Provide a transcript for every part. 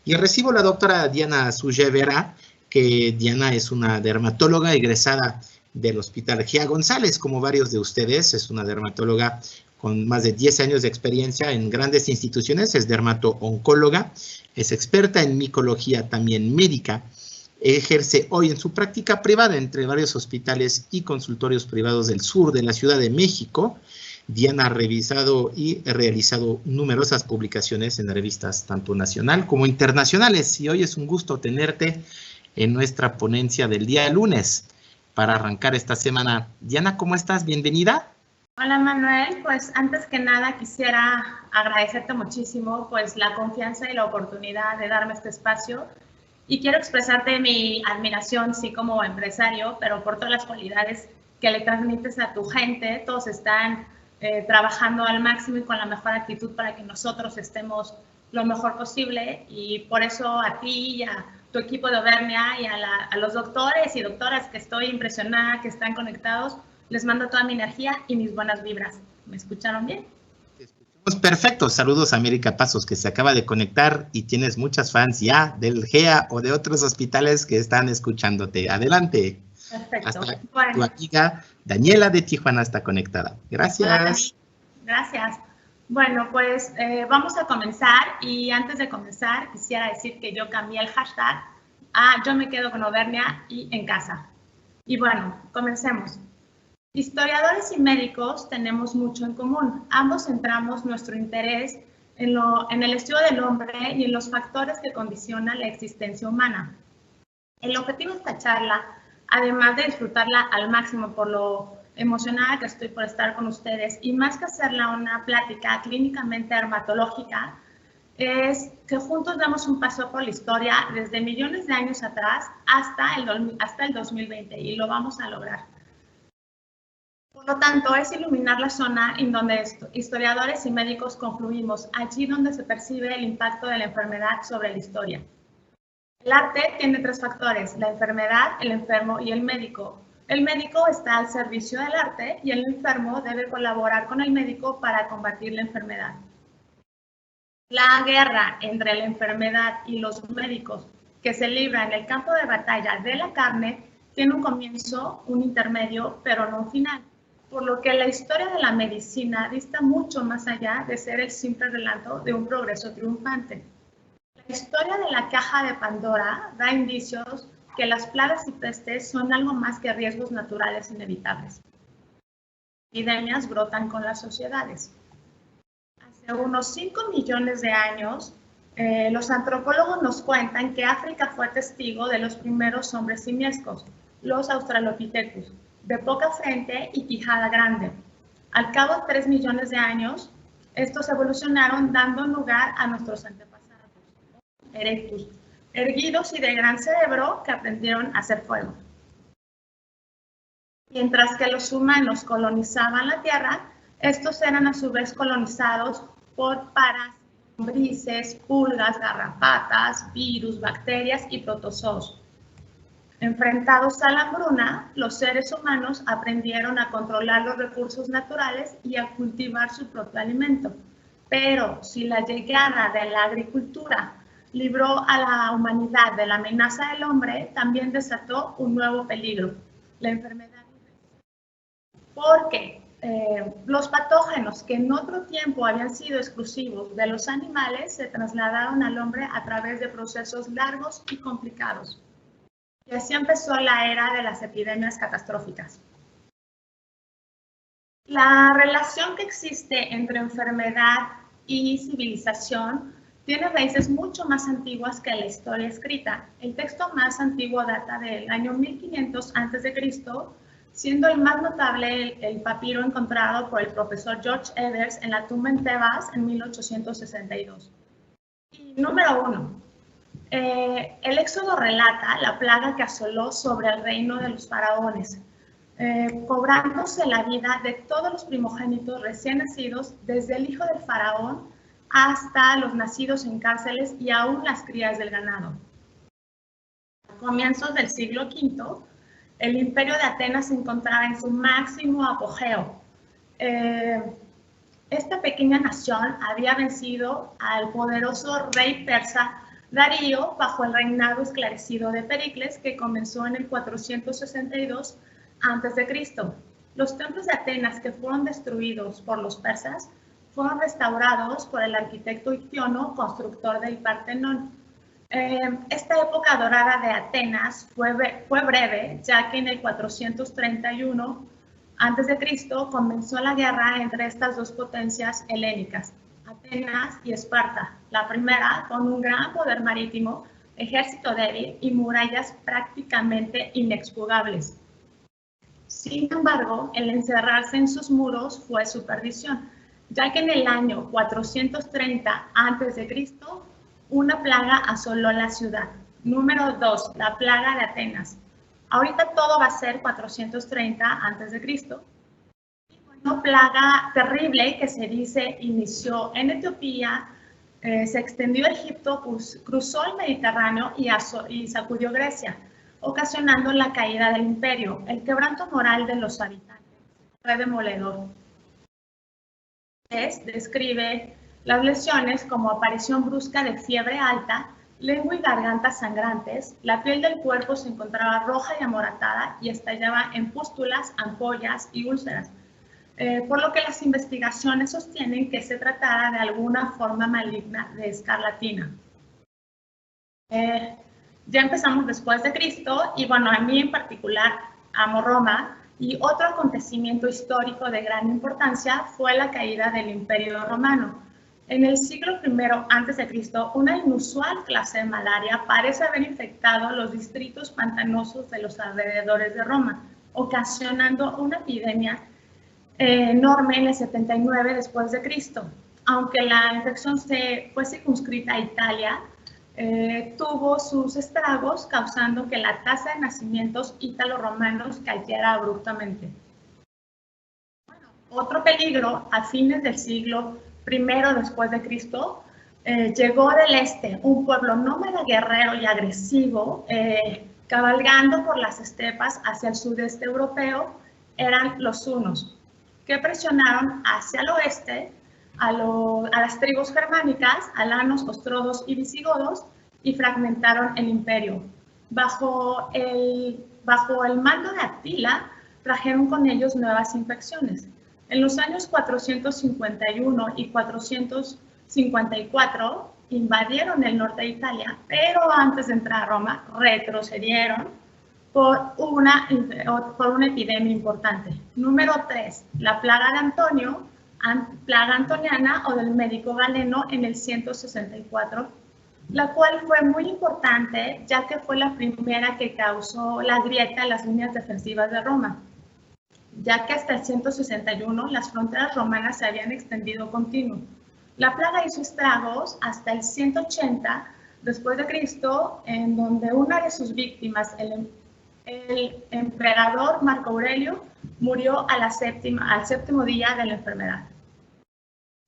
Y recibo a la doctora Diana Sulle-Vera, que Diana es una dermatóloga egresada del Hospital Gia González, como varios de ustedes. Es una dermatóloga con más de 10 años de experiencia en grandes instituciones, es dermato-oncóloga, es experta en micología también médica, ejerce hoy en su práctica privada entre varios hospitales y consultorios privados del sur de la Ciudad de México. Diana ha revisado y realizado numerosas publicaciones en revistas tanto nacional como internacionales, y hoy es un gusto tenerte en nuestra ponencia del día lunes para arrancar esta semana. Diana, ¿cómo estás? Bienvenida. Hola Manuel, pues antes que nada quisiera agradecerte muchísimo pues la confianza y la oportunidad de darme este espacio, y quiero expresarte mi admiración, sí, como empresario, pero por todas las cualidades que le transmites a tu gente. Todos están trabajando al máximo y con la mejor actitud para que nosotros estemos lo mejor posible, y por eso a ti y a tu equipo de Auvernia y a los doctores y doctoras que estoy impresionada que están conectados, les mando toda mi energía y mis buenas vibras. ¿Me escucharon bien? Te escuchamos perfecto. Saludos a América Pasos, que se acaba de conectar y tienes muchas fans ya del GEA o de otros hospitales que están escuchándote. Adelante. Perfecto. Hasta bueno. Tu amiga Daniela de Tijuana está conectada. Gracias. Hola, Dani. Gracias. Bueno, pues vamos a comenzar, y antes de comenzar quisiera decir que yo cambié el hashtag a Yo me quedo con Auvernia y en casa. Y bueno, comencemos. Historiadores y médicos tenemos mucho en común. Ambos centramos nuestro interés en el estudio del hombre y en los factores que condicionan la existencia humana. El objetivo de esta charla, además de disfrutarla al máximo por lo emocionada que estoy por estar con ustedes, y más que hacerla una plática clínicamente dermatológica, es que juntos damos un paso por la historia desde millones de años atrás hasta el 2020, y lo vamos a lograr. Por lo tanto, es iluminar la zona en donde historiadores y médicos confluimos, allí donde se percibe el impacto de la enfermedad sobre la historia. El arte tiene tres factores: la enfermedad, el enfermo y el médico. El médico está al servicio del arte y el enfermo debe colaborar con el médico para combatir la enfermedad. La guerra entre la enfermedad y los médicos que se libra en el campo de batalla de la carne tiene un comienzo, un intermedio, pero no un final. Por lo que la historia de la medicina dista mucho más allá de ser el simple relato de un progreso triunfante. La historia de la caja de Pandora da indicios que las plagas y pestes son algo más que riesgos naturales inevitables. Epidemias brotan con las sociedades. Hace unos 5 millones de años, los antropólogos nos cuentan que África fue testigo de los primeros hombres simiescos, los Australopithecus, de poca frente y quijada grande. Al cabo de 3 millones de años, estos evolucionaron dando lugar a nuestros antepasados, erectus, erguidos y de gran cerebro, que aprendieron a hacer fuego. Mientras que los humanos colonizaban la Tierra, estos eran a su vez colonizados por parásitos, lombrices, pulgas, garrapatas, virus, bacterias y protozoos. Enfrentados a la hambruna, los seres humanos aprendieron a controlar los recursos naturales y a cultivar su propio alimento. Pero si la llegada de la agricultura libró a la humanidad de la amenaza del hombre, también desató un nuevo peligro: la enfermedad. Porque los patógenos que en otro tiempo habían sido exclusivos de los animales se trasladaron al hombre a través de procesos largos y complicados. Y así empezó la era de las epidemias catastróficas. La relación que existe entre enfermedad y civilización tiene raíces mucho más antiguas que la historia escrita. El texto más antiguo data del año 1500 a.C., siendo el más notable el papiro encontrado por el profesor George Evers en la tumba en Tebas en 1862. Y número 1. El Éxodo relata la plaga que asoló sobre el reino de los faraones, cobrándose la vida de todos los primogénitos recién nacidos, desde el hijo del faraón hasta los nacidos en cárceles y aún las crías del ganado. A comienzos del siglo V, el imperio de Atenas se encontraba en su máximo apogeo. Esta pequeña nación había vencido al poderoso rey persa Darío bajo el reinado esclarecido de Pericles, que comenzó en el 462 a.C. Los templos de Atenas que fueron destruidos por los persas fueron restaurados por el arquitecto Iktiono, constructor del Partenón. Esta época dorada de Atenas fue breve, ya que en el 431 a.C. comenzó la guerra entre estas dos potencias helénicas, Atenas y Esparta. La primera con un gran poder marítimo, ejército débil y murallas prácticamente inexpugnables. Sin embargo, el encerrarse en sus muros fue su perdición, ya que en el año 430 a.C., una plaga asoló la ciudad. Número 2, la plaga de Atenas. Ahorita todo va a ser 430 a.C. Una plaga terrible que se dice inició en Etiopía, se extendió a Egipto, cruzó el Mediterráneo y sacudió Grecia, ocasionando la caída del imperio. El quebranto moral de los habitantes fue demoledor. Describe las lesiones como aparición brusca de fiebre alta, lengua y garganta sangrantes, la piel del cuerpo se encontraba roja y amoratada y estallaba en pústulas, ampollas y úlceras, por lo que las investigaciones sostienen que se tratara de alguna forma maligna de escarlatina. Ya empezamos después de Cristo y bueno, a mí en particular amo Roma y otro acontecimiento histórico de gran importancia fue la caída del Imperio Romano. En el siglo I a.C., una inusual clase de malaria parece haber infectado los distritos pantanosos de los alrededores de Roma, ocasionando una epidemia enorme en el 79 después de Cristo. Aunque la infección fue circunscrita a Italia, tuvo sus estragos, causando que la tasa de nacimientos ítalo-romanos cayera abruptamente. Bueno, otro peligro, a fines del siglo I después de Cristo, llegó del este un pueblo nómada, guerrero y agresivo, cabalgando por las estepas hacia el sudeste europeo, eran los hunos, que presionaron hacia el oeste a las tribus germánicas, alanos, ostrogodos y visigodos, y fragmentaron el imperio. Bajo el mando de Atila, trajeron con ellos nuevas infecciones. En los años 451 y 454 invadieron el norte de Italia, pero antes de entrar a Roma retrocedieron por una epidemia importante. Número 3, la plaga de Antonio, plaga antoniana o del médico galeno en el 164, la cual fue muy importante ya que fue la primera que causó la grieta en las líneas defensivas de Roma, ya que hasta el 161 las fronteras romanas se habían extendido continuo. La plaga hizo estragos hasta el 180 después de Cristo, en donde una de sus víctimas, el emperador Marco Aurelio, murió al séptimo día de la enfermedad.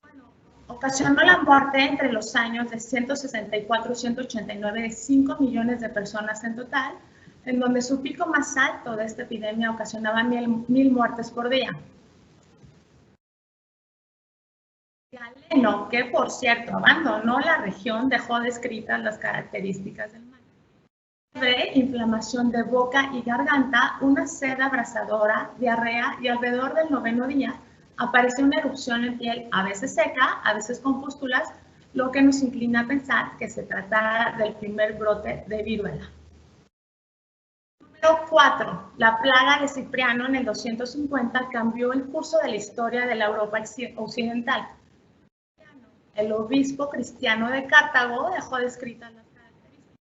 Bueno, ocasionó la muerte entre los años de 164 y 189 de 5 millones de personas en total, en donde su pico más alto de esta epidemia ocasionaba 1,000 muertes por día. Galeno, que por cierto abandonó la región, dejó descritas las características del mal. Fiebre, inflamación de boca y garganta, una sed abrasadora, diarrea y alrededor del 9º día apareció una erupción en piel, a veces seca, a veces con pústulas, lo que nos inclina a pensar que se tratara del primer brote de viruela. Número 4. La plaga de Cipriano en el 250 cambió el curso de la historia de la Europa occidental. El obispo cristiano de Cartago dejó descritas las características: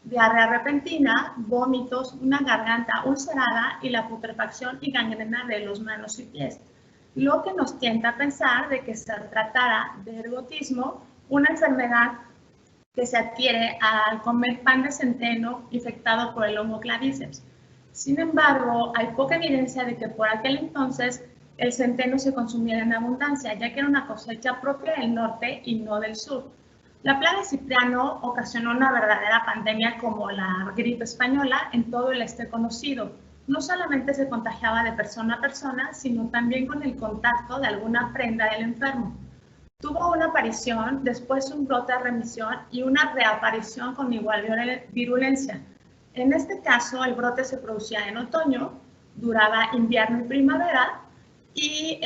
diarrea repentina, vómitos, una garganta ulcerada y la putrefacción y gangrena de los manos y pies, lo que nos tienta a pensar de que se tratara de ergotismo, una enfermedad que se adquiere al comer pan de centeno infectado por el Homo claviceps. Sin embargo, hay poca evidencia de que por aquel entonces el centeno se consumiera en abundancia, ya que era una cosecha propia del norte y no del sur. La plaga de Cipriano ocasionó una verdadera pandemia como la gripe española en todo el este conocido. no solamente se contagiaba de persona a persona, sino también con el contacto de alguna prenda del enfermo. Tuvo una aparición, después un brote de remisión y una reaparición con igual virulencia. En este caso, el brote se producía en otoño, duraba invierno y primavera y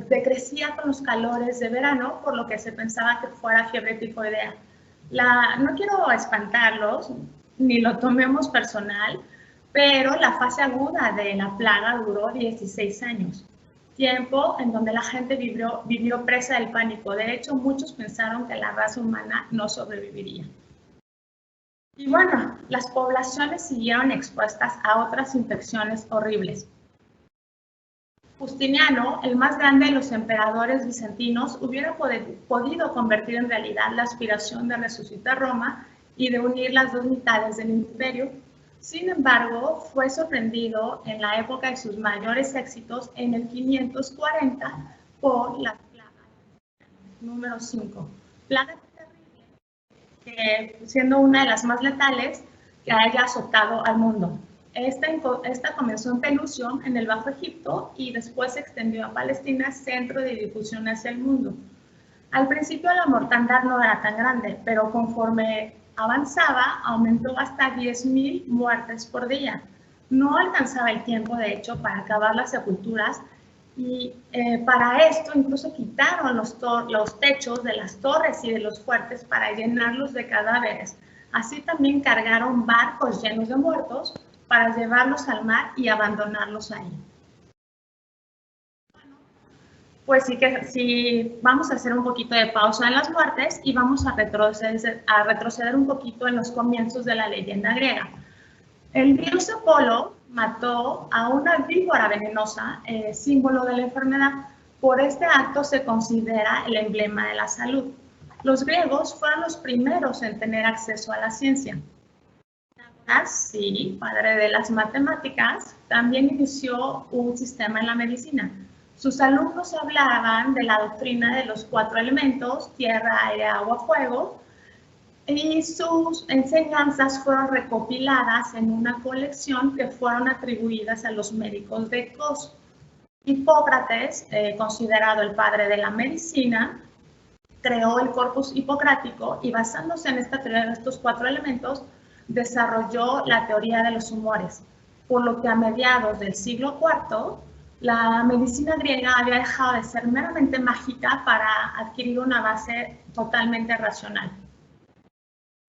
decrecía con los calores de verano, por lo que se pensaba que fuera fiebre tifoidea. No quiero espantarlos, ni lo tomemos personal, pero la fase aguda de la plaga duró 16 años, tiempo en donde la gente vivió presa del pánico. De hecho, muchos pensaron que la raza humana no sobreviviría. Y bueno, las poblaciones siguieron expuestas a otras infecciones horribles. Justiniano, el más grande de los emperadores bizantinos, hubiera podido convertir en realidad la aspiración de resucitar Roma y de unir las dos mitades del imperio. Sin embargo, fue sorprendido en la época de sus mayores éxitos, en el 540, por la plaga número 5. Plaga terrible, que siendo una de las más letales que haya azotado al mundo. Esta comenzó en Pelusión, en el Bajo Egipto, y después se extendió a Palestina, centro de difusión hacia el mundo. Al principio la mortandad no era tan grande, pero conforme avanzaba, aumentó hasta 10.000 muertes por día. No alcanzaba el tiempo, de hecho, para acabar las sepulturas, y para esto incluso quitaron los techos de las torres y de los fuertes para llenarlos de cadáveres. Así también cargaron barcos llenos de muertos para llevarlos al mar y abandonarlos ahí. Pues sí, vamos a hacer un poquito de pausa en las muertes y vamos a retroceder un poquito en los comienzos de la leyenda griega. El dios Apolo mató a una víbora venenosa, símbolo de la enfermedad. Por este acto se considera el emblema de la salud. Los griegos fueron los primeros en tener acceso a la ciencia. Sí, padre de las matemáticas, también inició un sistema en la medicina. Sus alumnos hablaban de la doctrina de los 4 elementos, tierra, aire, agua, fuego, y sus enseñanzas fueron recopiladas en una colección que fueron atribuidas a los médicos de Cos. Hipócrates, considerado el padre de la medicina, creó el corpus hipocrático y basándose en esta teoría de estos 4 elementos, desarrolló la teoría de los humores, por lo que a mediados del siglo IV, la medicina griega había dejado de ser meramente mágica para adquirir una base totalmente racional.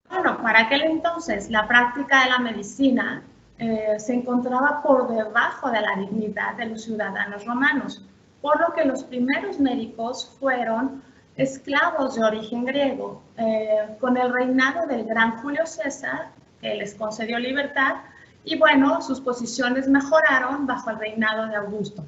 Bueno, para aquel entonces, la práctica de la medicina se encontraba por debajo de la dignidad de los ciudadanos romanos, por lo que los primeros médicos fueron esclavos de origen griego. Con el reinado del gran Julio César, que les concedió libertad, y bueno, sus posiciones mejoraron bajo el reinado de Augusto.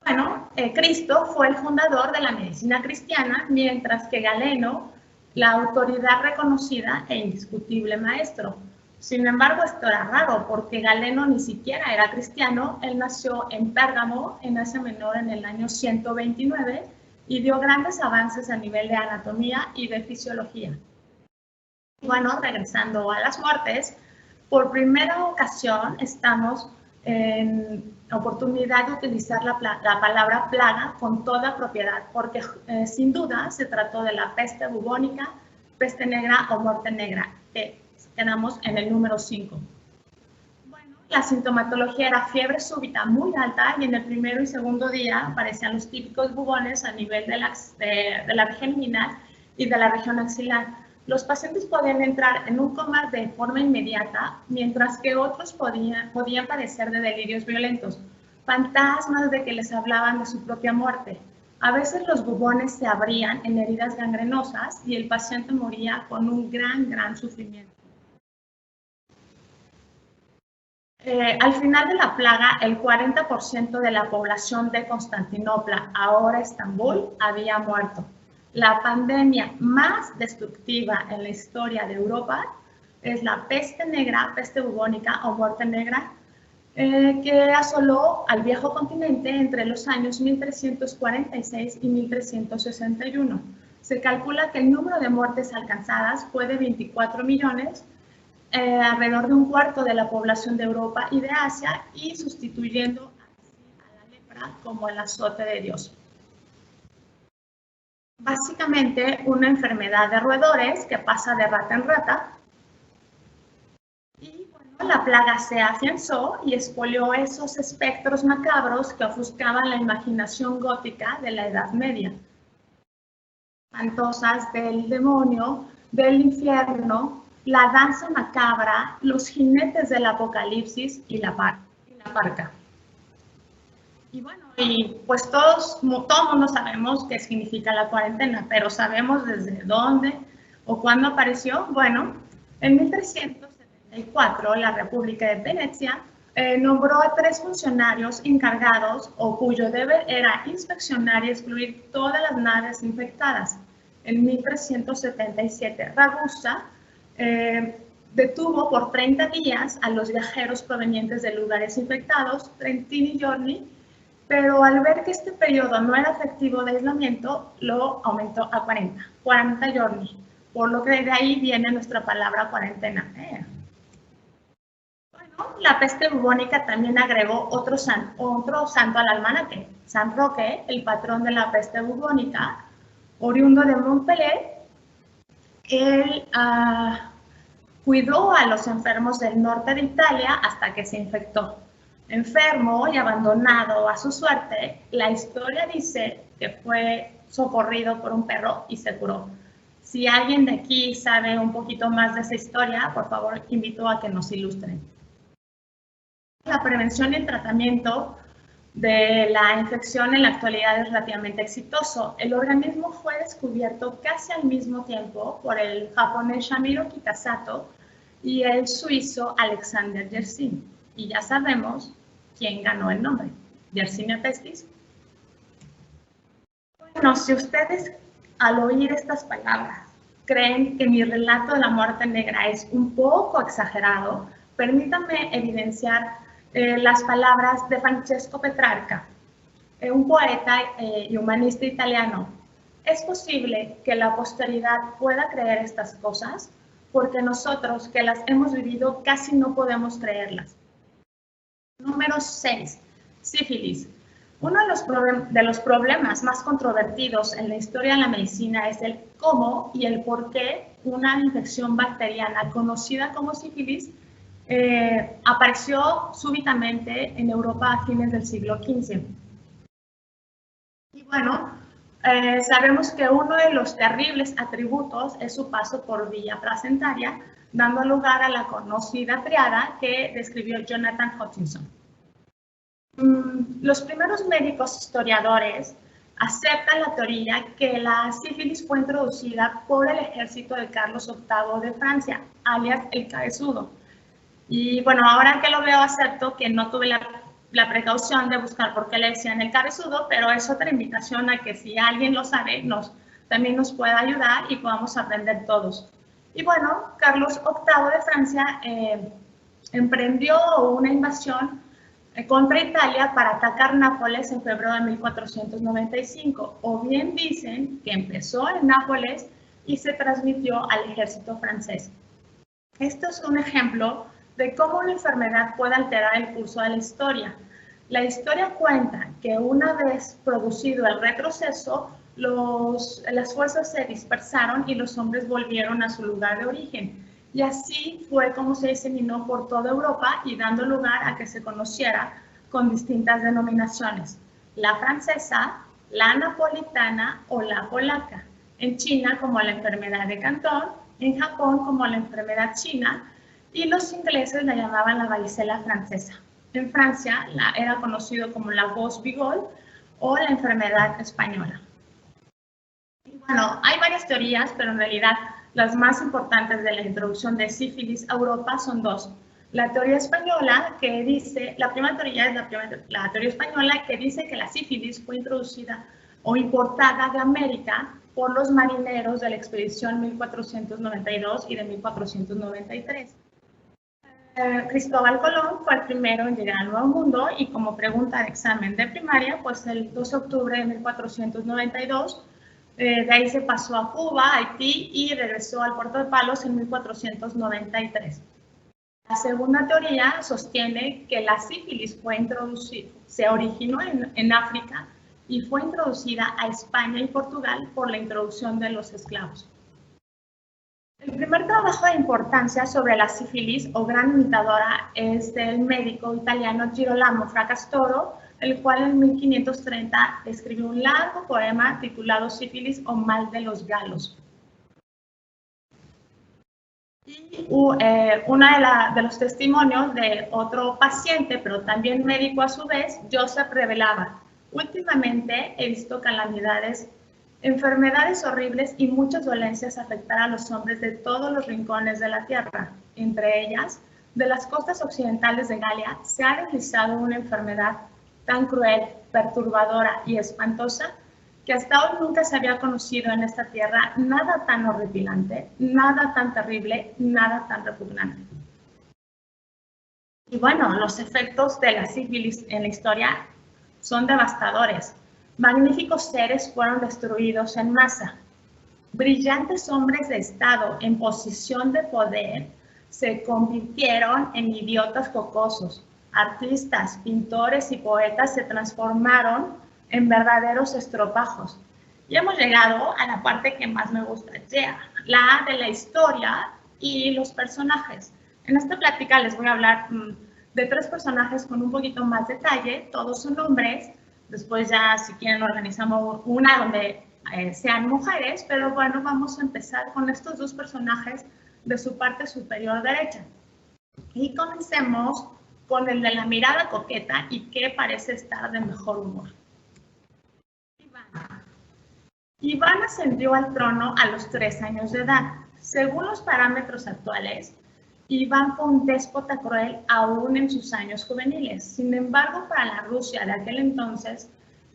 Bueno, Cristo fue el fundador de la medicina cristiana, mientras que Galeno, la autoridad reconocida e indiscutible maestro. Sin embargo, esto era raro, porque Galeno ni siquiera era cristiano. Él nació en Pérgamo, en Asia Menor, en el año 129, y dio grandes avances a nivel de anatomía y de fisiología. Bueno, regresando a las muertes, por primera ocasión estamos en oportunidad de utilizar la palabra plaga con toda propiedad, porque sin duda se trató de la peste bubónica, peste negra o muerte negra, que quedamos en el número 5. Bueno, la sintomatología era fiebre súbita muy alta y en el primero y segundo día aparecían los típicos bubones a nivel de la región inguinal y de la región axilar. Los pacientes podían entrar en un coma de forma inmediata, mientras que otros podían padecer de delirios violentos, fantasmas de que les hablaban de su propia muerte. A veces los bubones se abrían en heridas gangrenosas y el paciente moría con un gran sufrimiento. Al final de la plaga, el 40% de la población de Constantinopla, ahora Estambul, había muerto. La pandemia más destructiva en la historia de Europa es la peste negra, peste bubónica o muerte negra, que asoló al viejo continente entre los años 1346 y 1361. Se calcula que el número de muertes alcanzadas fue de 24 millones alrededor de un cuarto de la población de Europa y de Asia, y sustituyendo a la lepra como el azote de Dios. Básicamente una enfermedad de roedores que pasa de rata en rata. Y bueno, la plaga se afianzó y expolió esos espectros macabros que ofuscaban la imaginación gótica de la Edad Media. Espantosas del demonio, del infierno, la danza macabra, los jinetes del apocalipsis y la parca. Y bueno, y pues todo el mundo sabemos qué significa la cuarentena, pero ¿sabemos desde dónde o cuándo apareció? Bueno, en 1374 la República de Venecia nombró a 3 funcionarios encargados o cuyo deber era inspeccionar y excluir todas las naves infectadas. En 1377 Ragusa detuvo por 30 días a los viajeros provenientes de lugares infectados, Trentini y Giorni, pero al ver que este periodo no era efectivo de aislamiento, lo aumentó a 40 giorni, por lo que de ahí viene nuestra palabra cuarentena. Bueno, la peste bubónica también agregó otro santo al almanaque, San Roque, el patrón de la peste bubónica, oriundo de Montpellier. Él cuidó a los enfermos del norte de Italia hasta que se infectó. Enfermo y abandonado a su suerte, la historia dice que fue socorrido por un perro y se curó. Si alguien de aquí sabe un poquito más de esa historia, por favor, invito a que nos ilustren. La prevención y el tratamiento de la infección en la actualidad es relativamente exitoso. El organismo fue descubierto casi al mismo tiempo por el japonés Shamiro Kitasato y el suizo Alexander Yersin. Y ya sabemos quién ganó el nombre, Yersinia pestis. Bueno, si ustedes al oír estas palabras creen que mi relato de la muerte negra es un poco exagerado, permítanme evidenciar las palabras de Francesco Petrarca, un poeta y humanista italiano. Es posible que la posteridad pueda creer estas cosas porque nosotros que las hemos vivido casi no podemos creerlas. Número 6. Sífilis. Uno de los problemas más controvertidos en la historia de la medicina es el cómo y el por qué una infección bacteriana conocida como sífilis apareció súbitamente en Europa a fines del siglo XV. Y bueno, sabemos que uno de los terribles atributos es su paso por vía placentaria, dando lugar a la conocida triada que describió Jonathan Hutchinson. Los primeros médicos historiadores aceptan la teoría que la sífilis fue introducida por el ejército de Carlos VIII de Francia, alias el Cabezudo. Y bueno, ahora que lo veo, acepto que no tuve la precaución de buscar por qué le decían el Cabezudo, pero es otra invitación a que si alguien lo sabe, también nos pueda ayudar y podamos aprender todos. Y bueno, Carlos VIII de Francia emprendió una invasión contra Italia para atacar Nápoles en febrero de 1495, o bien dicen que empezó en Nápoles y se transmitió al ejército francés. Esto es un ejemplo de cómo una enfermedad puede alterar el curso de la historia. La historia cuenta que una vez producido el retroceso, las fuerzas se dispersaron y los hombres volvieron a su lugar de origen. Y así fue como se diseminó por toda Europa y dando lugar a que se conociera con distintas denominaciones: la francesa, la napolitana o la polaca. En China como la enfermedad de Cantón, en Japón como la enfermedad china, y los ingleses la llamaban la varicela francesa. En Francia era conocido como la Vosges-Bigot o la enfermedad española. Y bueno, hay varias teorías, pero en realidad las más importantes de la introducción de sífilis a Europa son 2. La teoría española, que dice, la primera teoría es la teoría española, que dice que la sífilis fue introducida o importada de América por los marineros de la expedición 1492 y de 1493. Cristóbal Colón fue el primero en llegar al Nuevo Mundo y como pregunta de examen de primaria, pues el 2 de octubre de 1492, de ahí se pasó a Cuba, Haití y regresó al Puerto de Palos en 1493. La segunda teoría sostiene que la sífilis se originó en África y fue introducida a España y Portugal por la introducción de los esclavos. El primer trabajo de importancia sobre la sífilis o gran imitadora es del médico italiano Girolamo Fracastoro, el cual en 1530 escribió un largo poema titulado Sífilis o mal de los galos. Y uno de los testimonios de otro paciente, pero también médico a su vez, Joseph, revelaba: últimamente he visto calamidades, enfermedades horribles y muchas dolencias afectar a los hombres de todos los rincones de la tierra. Entre ellas, de las costas occidentales de Galia, se ha deslizado una enfermedad tan cruel, perturbadora y espantosa que hasta hoy nunca se había conocido en esta tierra nada tan horripilante, nada tan terrible, nada tan repugnante. Y bueno, los efectos de la sífilis en la historia son devastadores. Magníficos seres fueron destruidos en masa. Brillantes hombres de Estado en posición de poder se convirtieron en idiotas jocosos. Artistas, pintores y poetas se transformaron en verdaderos estropajos. Y hemos llegado a la parte que más me gusta, la de la historia y los personajes. En esta plática les voy a hablar de 3 personajes con un poquito más detalle. Todos son hombres. Después ya, si quieren, organizamos una donde sean mujeres. Pero bueno, vamos a empezar con estos 2 personajes de su parte superior derecha. Y comencemos con el de la mirada coqueta y que parece estar de mejor humor. Iván ascendió al trono a los 3 años de edad. Según los parámetros actuales, Iván fue un déspota cruel aún en sus años juveniles. Sin embargo, para la Rusia de aquel entonces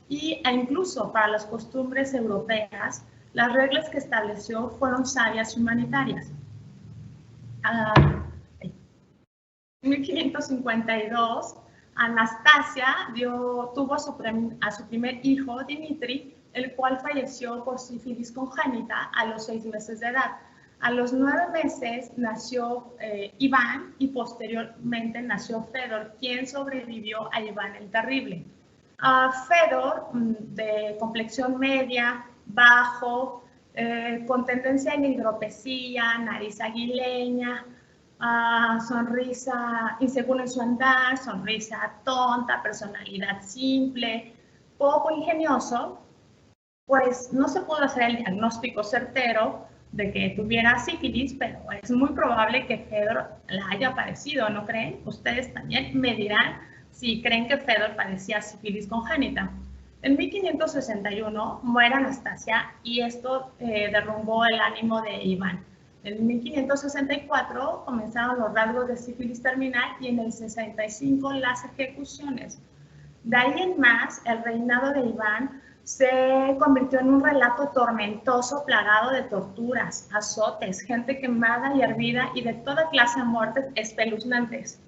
e incluso para las costumbres europeas, las reglas que estableció fueron sabias y humanitarias. En 1552, Anastasia tuvo a su primer hijo, Dmitri, el cual falleció por sífilis congénita a los 6 meses de edad. A los 9 meses nació Iván y posteriormente nació Fedor, quien sobrevivió a Iván el Terrible. Fedor, de complexión media, bajo, con tendencia a hidropesía, nariz aguileña, sonrisa insegura en su andar, sonrisa tonta, personalidad simple, poco ingenioso, pues no se pudo hacer el diagnóstico certero de que tuviera sífilis, pero es muy probable que Fedor la haya padecido, ¿no creen? Ustedes también me dirán si creen que Fedor padecía sífilis congénita. En 1561 muere Anastasia y esto derrumbó el ánimo de Iván. En 1564 comenzaron los rasgos de sífilis terminal y en el 65 las ejecuciones. De ahí en más, el reinado de Iván se convirtió en un relato tormentoso, plagado de torturas, azotes, gente quemada y hervida y de toda clase de muertes espeluznantes.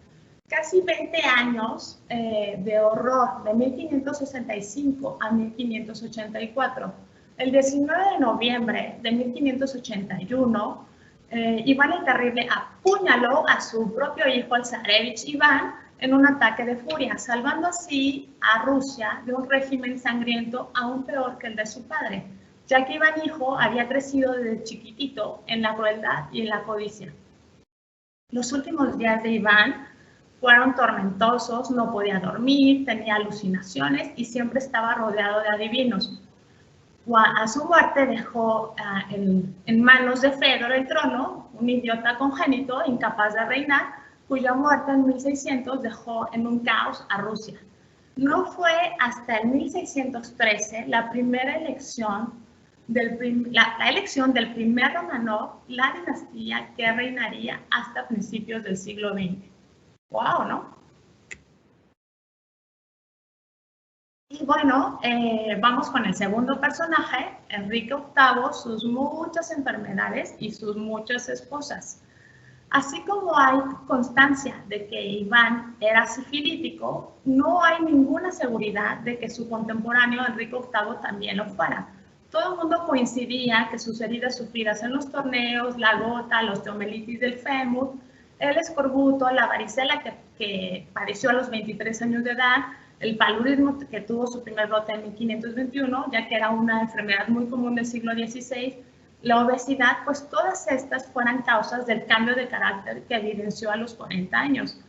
Casi 20 años de horror, de 1565 a 1584. El 19 de noviembre de 1581, Iván el Terrible apuñaló a su propio hijo, el zarevich Iván, en un ataque de furia, salvando así a Rusia de un régimen sangriento aún peor que el de su padre, ya que Iván hijo había crecido desde chiquitito en la crueldad y en la codicia. Los últimos días de Iván fueron tormentosos, no podía dormir, tenía alucinaciones y siempre estaba rodeado de adivinos. A su muerte dejó en manos de Fedor el trono, un idiota congénito, incapaz de reinar, cuya muerte en 1600 dejó en un caos a Rusia. No fue hasta el 1613 la elección del primer Romanov, la dinastía que reinaría hasta principios del siglo XX. ¡Wow!, ¿no? Y bueno, vamos con el segundo personaje, Enrique VIII, sus muchas enfermedades y sus muchas esposas. Así como hay constancia de que Iván era sifilítico, no hay ninguna seguridad de que su contemporáneo Enrique VIII también lo fuera. Todo el mundo coincidía que sus heridas sufridas en los torneos, la gota, la osteomelitis del fémur el escorbuto, la varicela que padeció a los 23 años de edad, el paludismo que tuvo su primer brote en 1521, ya que era una enfermedad muy común del siglo XVI, la obesidad, pues todas estas fueran causas del cambio de carácter que evidenció a los 40 años.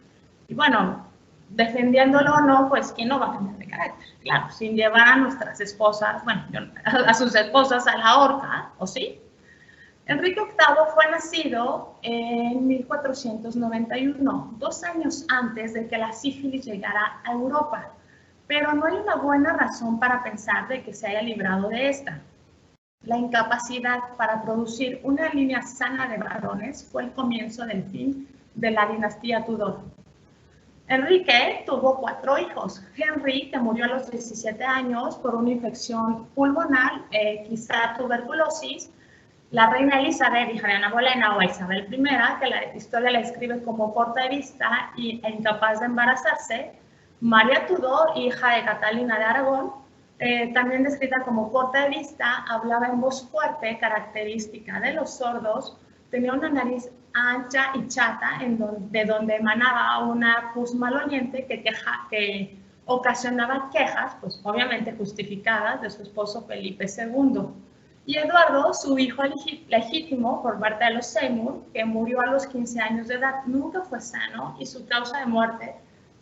Y bueno, defendiéndolo o no, pues ¿quién no va a cambiar de carácter? Claro, sin llevar a nuestras esposas, bueno, a sus esposas a la horca, ¿o sí? Enrique VIII fue nacido en 1491, 2 años antes de que la sífilis llegara a Europa, pero no hay una buena razón para pensar de que se haya librado de esta. La incapacidad para producir una línea sana de varones fue el comienzo del fin de la dinastía Tudor. Enrique tuvo 4 hijos. Henry, que murió a los 17 años por una infección pulmonar, quizá tuberculosis. La reina Elizabeth, hija de Ana Bolena, o Isabel I, que la historia la describe como corta de vista e incapaz de embarazarse. María Tudor, hija de Catalina de Aragón, también descrita como corta de vista, hablaba en voz fuerte, característica de los sordos, tenía una nariz ancha y chata, de donde emanaba una pus maloliente que ocasionaba quejas, pues obviamente justificadas, de su esposo Felipe II. Y Eduardo, su hijo legítimo por parte de los Seymour, que murió a los 15 años de edad, nunca fue sano y su causa de muerte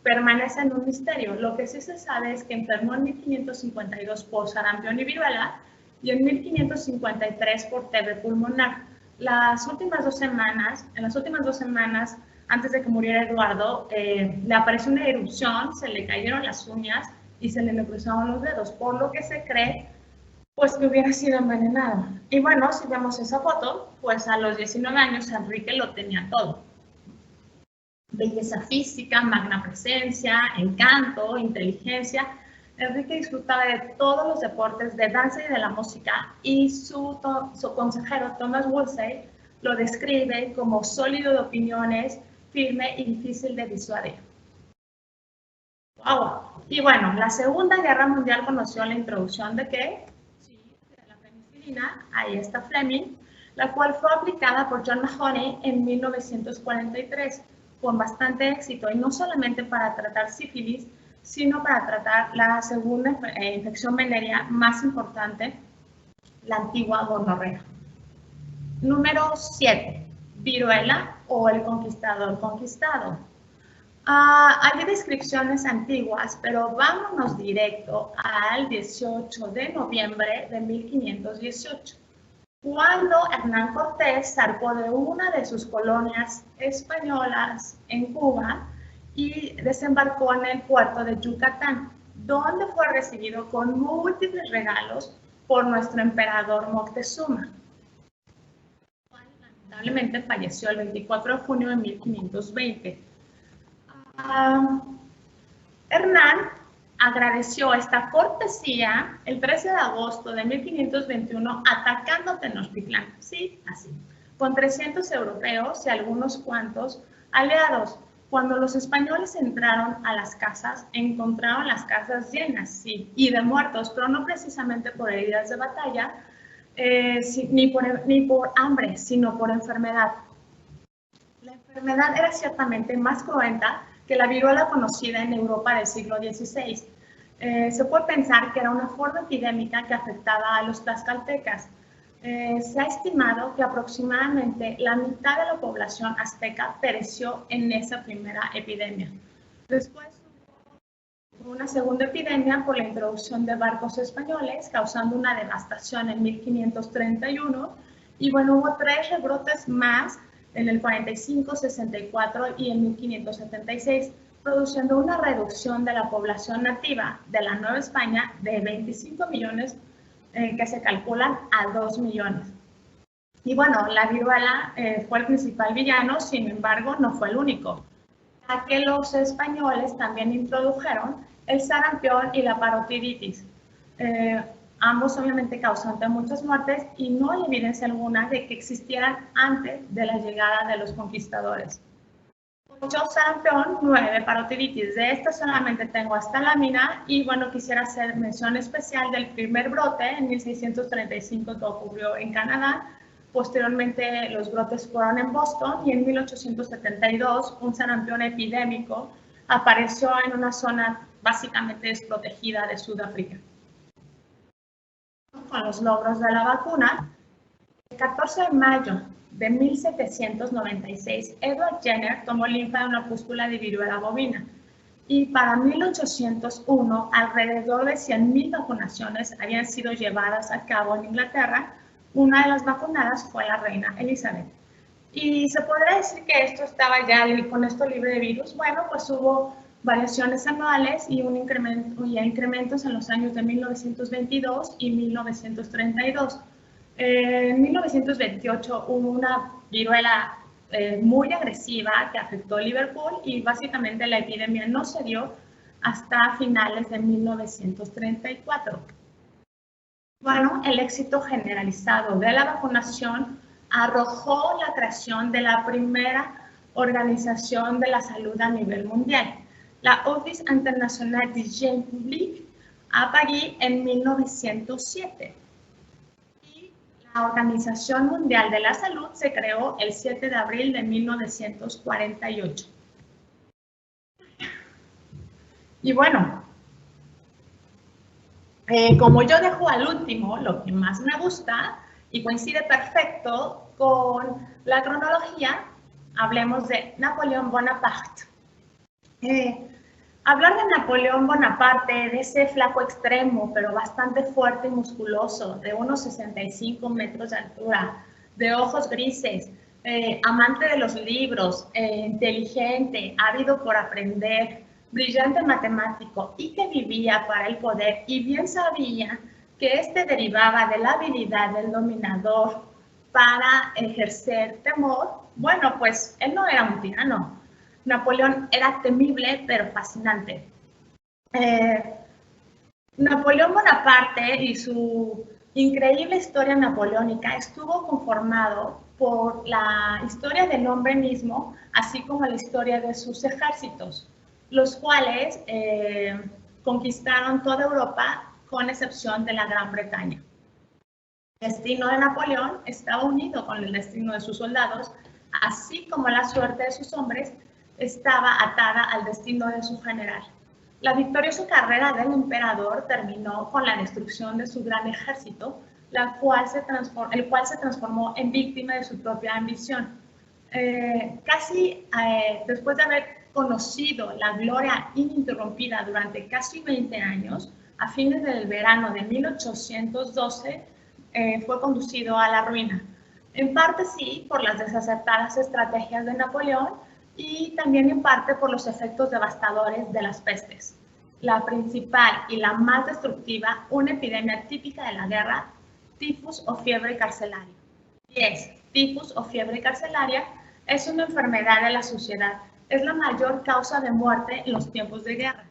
permanece en un misterio. Lo que sí se sabe es que enfermó en 1552 por sarampión y viruela y en 1553 por TB pulmonar. En las últimas 2 semanas, antes de que muriera Eduardo, le apareció una erupción, se le cayeron las uñas y se le cruzaron los dedos, por lo que se cree pues que hubiera sido envenenado. Y bueno, si vemos esa foto, pues a los 19 años Enrique lo tenía todo. Belleza física, magna presencia, encanto, inteligencia. Enrique disfrutaba de todos los deportes, de danza y de la música, y su consejero Thomas Wolsey lo describe como sólido de opiniones, firme y difícil de disuadir. Wow. Y bueno, la Segunda Guerra Mundial conoció la introducción de ¿qué? De la penicilina, ahí está Fleming, la cual fue aplicada por John Mahony en 1943 con bastante éxito, y no solamente para tratar sífilis, sino para tratar la segunda infección venérea más importante, la antigua gonorrea. Número 7, viruela o el conquistador conquistado. Hay descripciones antiguas, pero vámonos directo al 18 de noviembre de 1518, cuando Hernán Cortés zarpó de una de sus colonias españolas en Cuba y desembarcó en el puerto de Yucatán, donde fue recibido con múltiples regalos por nuestro emperador Moctezuma. Lamentablemente falleció el 24 de junio de 1520. Hernán agradeció esta cortesía el 13 de agosto de 1521 atacando Tenochtitlán, sí, así, con 300 europeos y algunos cuantos aliados. Cuando los españoles entraron a las casas, encontraron las casas llenas, sí, y de muertos, pero no precisamente por heridas de batalla, ni por hambre, sino por enfermedad. La enfermedad era ciertamente más cruenta que la viruela conocida en Europa del siglo XVI. Se puede pensar que era una forma epidémica que afectaba a los tlaxcaltecas. Se ha estimado que aproximadamente la mitad de la población azteca pereció en esa primera epidemia. Después hubo una segunda epidemia por la introducción de barcos españoles, causando una devastación en 1531, y bueno, hubo 3 rebrotes más en el 45, 64 y en 1576, produciendo una reducción de la población nativa de la Nueva España de 25 millones, que se calculan a 2 millones. Y bueno, la viruela fue el principal villano, sin embargo, no fue el único, ya que los españoles también introdujeron el sarampión y la parotiditis. Ambos obviamente causantes de muchas muertes, y no hay evidencia alguna de que existieran antes de la llegada de los conquistadores. 8 sarampión, 9 parotiditis. De esta solamente tengo esta lámina, y bueno, quisiera hacer mención especial del primer brote en 1635 que ocurrió en Canadá, Posteriormente, los brotes fueron en Boston y en 1872 un sarampión epidémico apareció en una zona básicamente desprotegida de Sudáfrica. Con los logros de la vacuna, el 14 de mayo de 1796, Edward Jenner tomó linfa de una pústula de viruela bovina y para 1801 alrededor de 100,000 vacunaciones habían sido llevadas a cabo en Inglaterra. Una de las vacunadas fue la reina Elizabeth. Y se podría decir que esto estaba ya con esto libre de virus. Bueno, pues hubo variaciones anuales y incrementos en los años de 1922 y 1932. En 1928 hubo una viruela muy agresiva que afectó a Liverpool y básicamente la epidemia no se dio hasta finales de 1934. Bueno, el éxito generalizado de la vacunación arrojó la creación de la primera organización de la salud a nivel mundial, la Office International d'Hygiène Publique, a París en 1907. La Organización Mundial de la Salud se creó el 7 de abril de 1948. Y bueno, como yo dejo al último lo que más me gusta y coincide perfecto con la cronología, hablemos de Napoleón Bonaparte. Hablar de Napoleón Bonaparte, de ese flaco extremo, pero bastante fuerte y musculoso, de unos 65 metros de altura, de ojos grises, amante de los libros, inteligente, ávido por aprender, brillante matemático y que vivía para el poder y bien sabía que este derivaba de la habilidad del dominador para ejercer temor, bueno, pues él no era un tirano. Napoleón era temible, pero fascinante. Napoleón Bonaparte y su increíble historia napoleónica estuvo conformado por la historia del hombre mismo, así como la historia de sus ejércitos, los cuales conquistaron toda Europa, con excepción de la Gran Bretaña. El destino de Napoleón estaba unido con el destino de sus soldados, así como la suerte de sus hombres estaba atada al destino de su general. La victoriosa carrera del emperador terminó con la destrucción de su gran ejército, el cual se transformó en víctima de su propia ambición. Después de haber conocido la gloria ininterrumpida durante casi 20 años, a fines del verano de 1812, fue conducido a la ruina. En parte sí, por las desacertadas estrategias de Napoleón, y también en parte por los efectos devastadores de las pestes. La principal y la más destructiva, una epidemia típica de la guerra, tifus o fiebre carcelaria. Y tifus o fiebre carcelaria es una enfermedad de la suciedad. Es la mayor causa de muerte en los tiempos de guerra.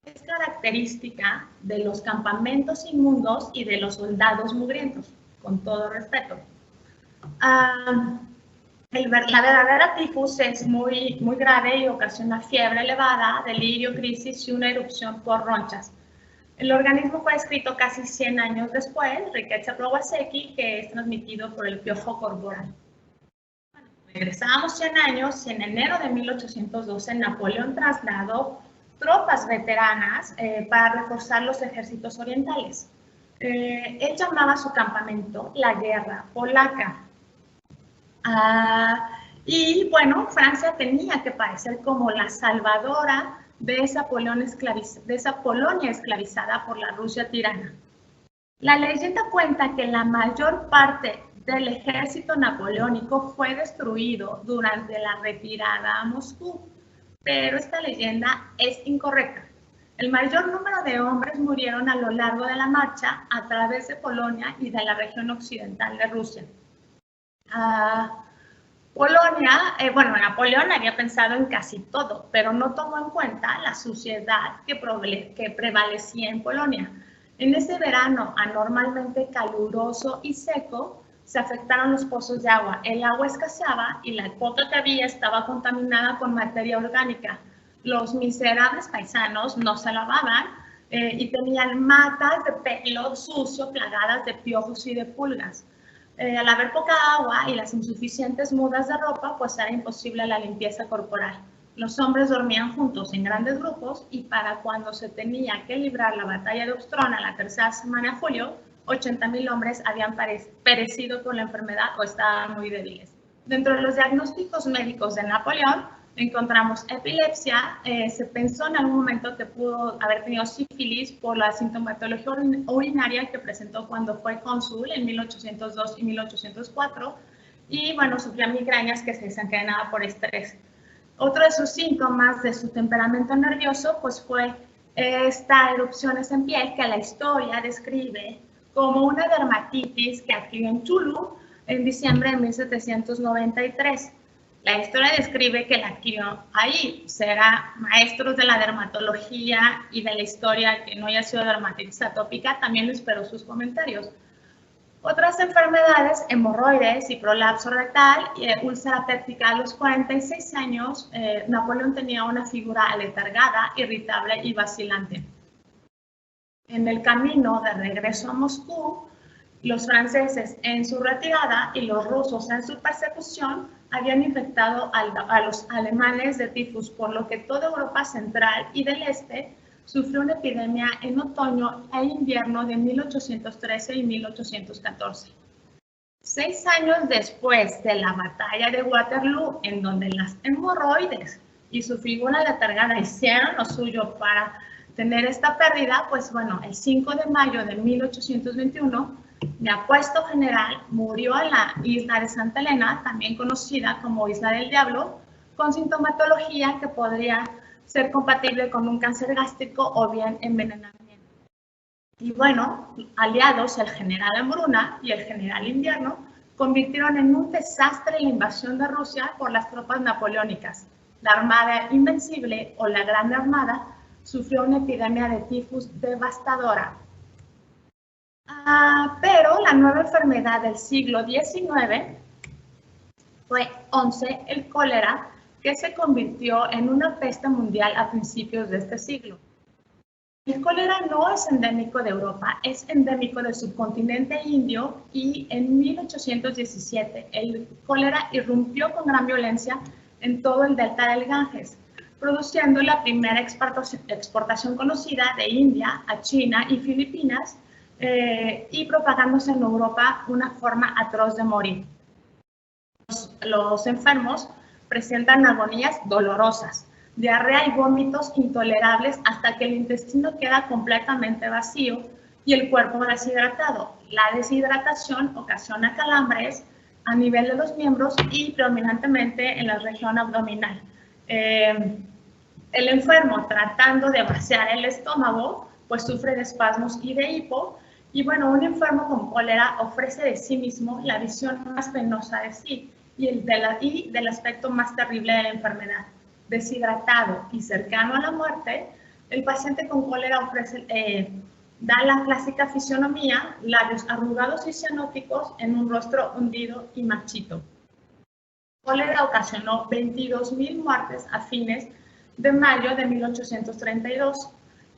Es característica de los campamentos inmundos y de los soldados mugrientos, con todo respeto. La verdadera tifus es muy grave y ocasiona fiebre elevada, delirio, crisis y una erupción por ronchas. El organismo fue descrito casi 100 años después, Rickettsia prowazekii, que es transmitido por el piojo corporal. Bueno, regresamos 100 años y en enero de 1812 Napoleón trasladó tropas veteranas para reforzar los ejércitos orientales. Él llamaba a su campamento la Guerra Polaca. Y bueno, Francia tenía que parecer como la salvadora de esa Polonia esclavizada por la Rusia tirana. La leyenda cuenta que la mayor parte del ejército napoleónico fue destruido durante la retirada a Moscú, pero esta leyenda es incorrecta. El mayor número de hombres murieron a lo largo de la marcha a través de Polonia y de la región occidental de Rusia. Napoleón había pensado en casi todo, pero no tomó en cuenta la suciedad que prevalecía en Polonia. En ese verano anormalmente caluroso y seco, se afectaron los pozos de agua. El agua escaseaba y la poca que había estaba contaminada con materia orgánica. Los miserables paisanos no se lavaban y tenían matas de pelo sucio plagadas de piojos y de pulgas. Al haber poca agua y las insuficientes mudas de ropa, pues era imposible la limpieza corporal. Los hombres dormían juntos en grandes grupos y para cuando se tenía que librar la batalla de Obstrona la tercera semana de julio, 80.000 hombres habían perecido por la enfermedad o estaban muy débiles. Dentro de los diagnósticos médicos de Napoleón encontramos epilepsia. Se pensó en algún momento que pudo haber tenido sífilis por la sintomatología urinaria que presentó cuando fue cónsul en 1802 y 1804. Y bueno, sufría migrañas que se desencadenaban por estrés. Otro de sus síntomas de su temperamento nervioso pues fue estas erupciones en piel que la historia describe como una dermatitis que adquirió en Tulu en diciembre de 1793. La historia describe que la adquirió ahí. Será maestros de la dermatología y de la historia que no haya sido dermatitis atópica, también espero sus comentarios. Otras enfermedades, hemorroides y prolapso rectal y úlcera péptica. A los 46 años, Napoleón tenía una figura aletargada, irritable y vacilante. En el camino de regreso a Moscú, los franceses en su retirada y los rusos en su persecución habían infectado a los alemanes de tifus, por lo que toda Europa central y del este sufrió una epidemia en otoño e invierno de 1813 y 1814. 6 años después de la batalla de Waterloo, en donde las hemorroides y su figura letargada hicieron lo suyo para tener esta pérdida, pues bueno, el 5 de mayo de 1821, mi apuesto general murió en la isla de Santa Elena, también conocida como Isla del Diablo, con sintomatología que podría ser compatible con un cáncer gástrico o bien envenenamiento. Y bueno, aliados, el general Hambruna y el general Invierno convirtieron en un desastre la invasión de Rusia por las tropas napoleónicas. La Armada Invencible o la Gran Armada sufrió una epidemia de tifus devastadora. Pero la nueva enfermedad del siglo XIX fue 11, el cólera, que se convirtió en una peste mundial a principios de este siglo. El cólera no es endémico de Europa, es endémico del subcontinente indio y en 1817 el cólera irrumpió con gran violencia en todo el delta del Ganges, produciendo la primera exportación conocida de India a China y Filipinas y propagándose en Europa una forma atroz de morir. Los enfermos presentan agonías dolorosas, diarrea y vómitos intolerables hasta que el intestino queda completamente vacío y el cuerpo deshidratado. La deshidratación ocasiona calambres a nivel de los miembros y predominantemente en la región abdominal. El enfermo, tratando de vaciar el estómago, pues sufre de espasmos y de hipo. Y bueno, un enfermo con cólera ofrece de sí mismo la visión más penosa de sí y del aspecto más terrible de la enfermedad. Deshidratado y cercano a la muerte, el paciente con cólera da la clásica fisionomía, labios arrugados y cianóticos en un rostro hundido y marchito. La cólera ocasionó 22.000 muertes a fines de mayo de 1832.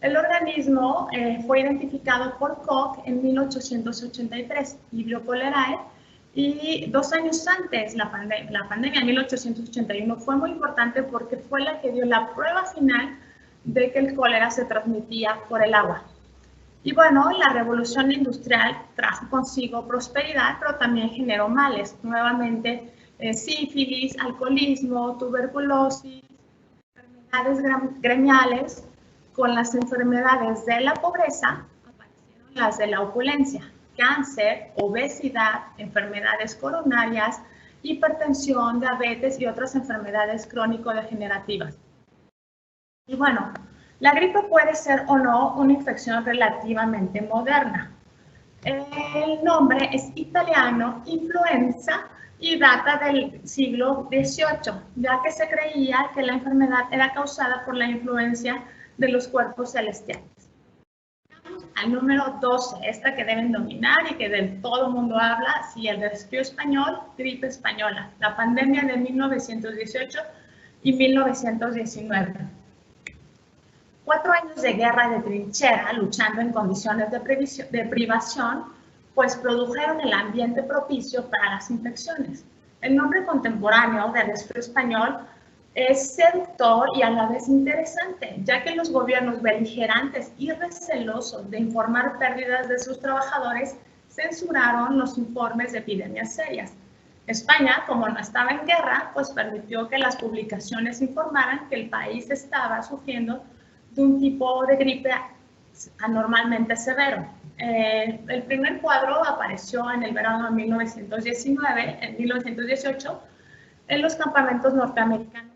El organismo fue identificado por Koch en 1883, Vibrio cholerae, y 2 años antes, la pandemia en 1881 fue muy importante porque fue la que dio la prueba final de que el cólera se transmitía por el agua. Y bueno, la revolución industrial trajo consigo prosperidad, pero también generó males. Nuevamente, sífilis, alcoholismo, tuberculosis, enfermedades gremiales. Con las enfermedades de la pobreza aparecieron las de la opulencia, cáncer, obesidad, enfermedades coronarias, hipertensión, diabetes y otras enfermedades crónico-degenerativas. Y bueno, la gripe puede ser o no una infección relativamente moderna. El nombre es italiano, influenza, y data del siglo XVIII, ya que se creía que la enfermedad era causada por la influencia de los cuerpos celestiales. Vamos al número 12, esta que deben dominar y que del todo mundo habla, sí, el resfrío español, gripe española, la pandemia de 1918 y 1919. 4 años de guerra de trinchera, luchando en condiciones de privación, pues produjeron el ambiente propicio para las infecciones. El nombre contemporáneo de resfriado español es seductor y a la vez interesante, ya que los gobiernos beligerantes y recelosos de informar pérdidas de sus trabajadores censuraron los informes de epidemias serias. España, como no estaba en guerra, pues permitió que las publicaciones informaran que el país estaba sufriendo de un tipo de gripe anormalmente severo. El primer cuadro apareció en el verano de 1919, en 1918, en los campamentos norteamericanos.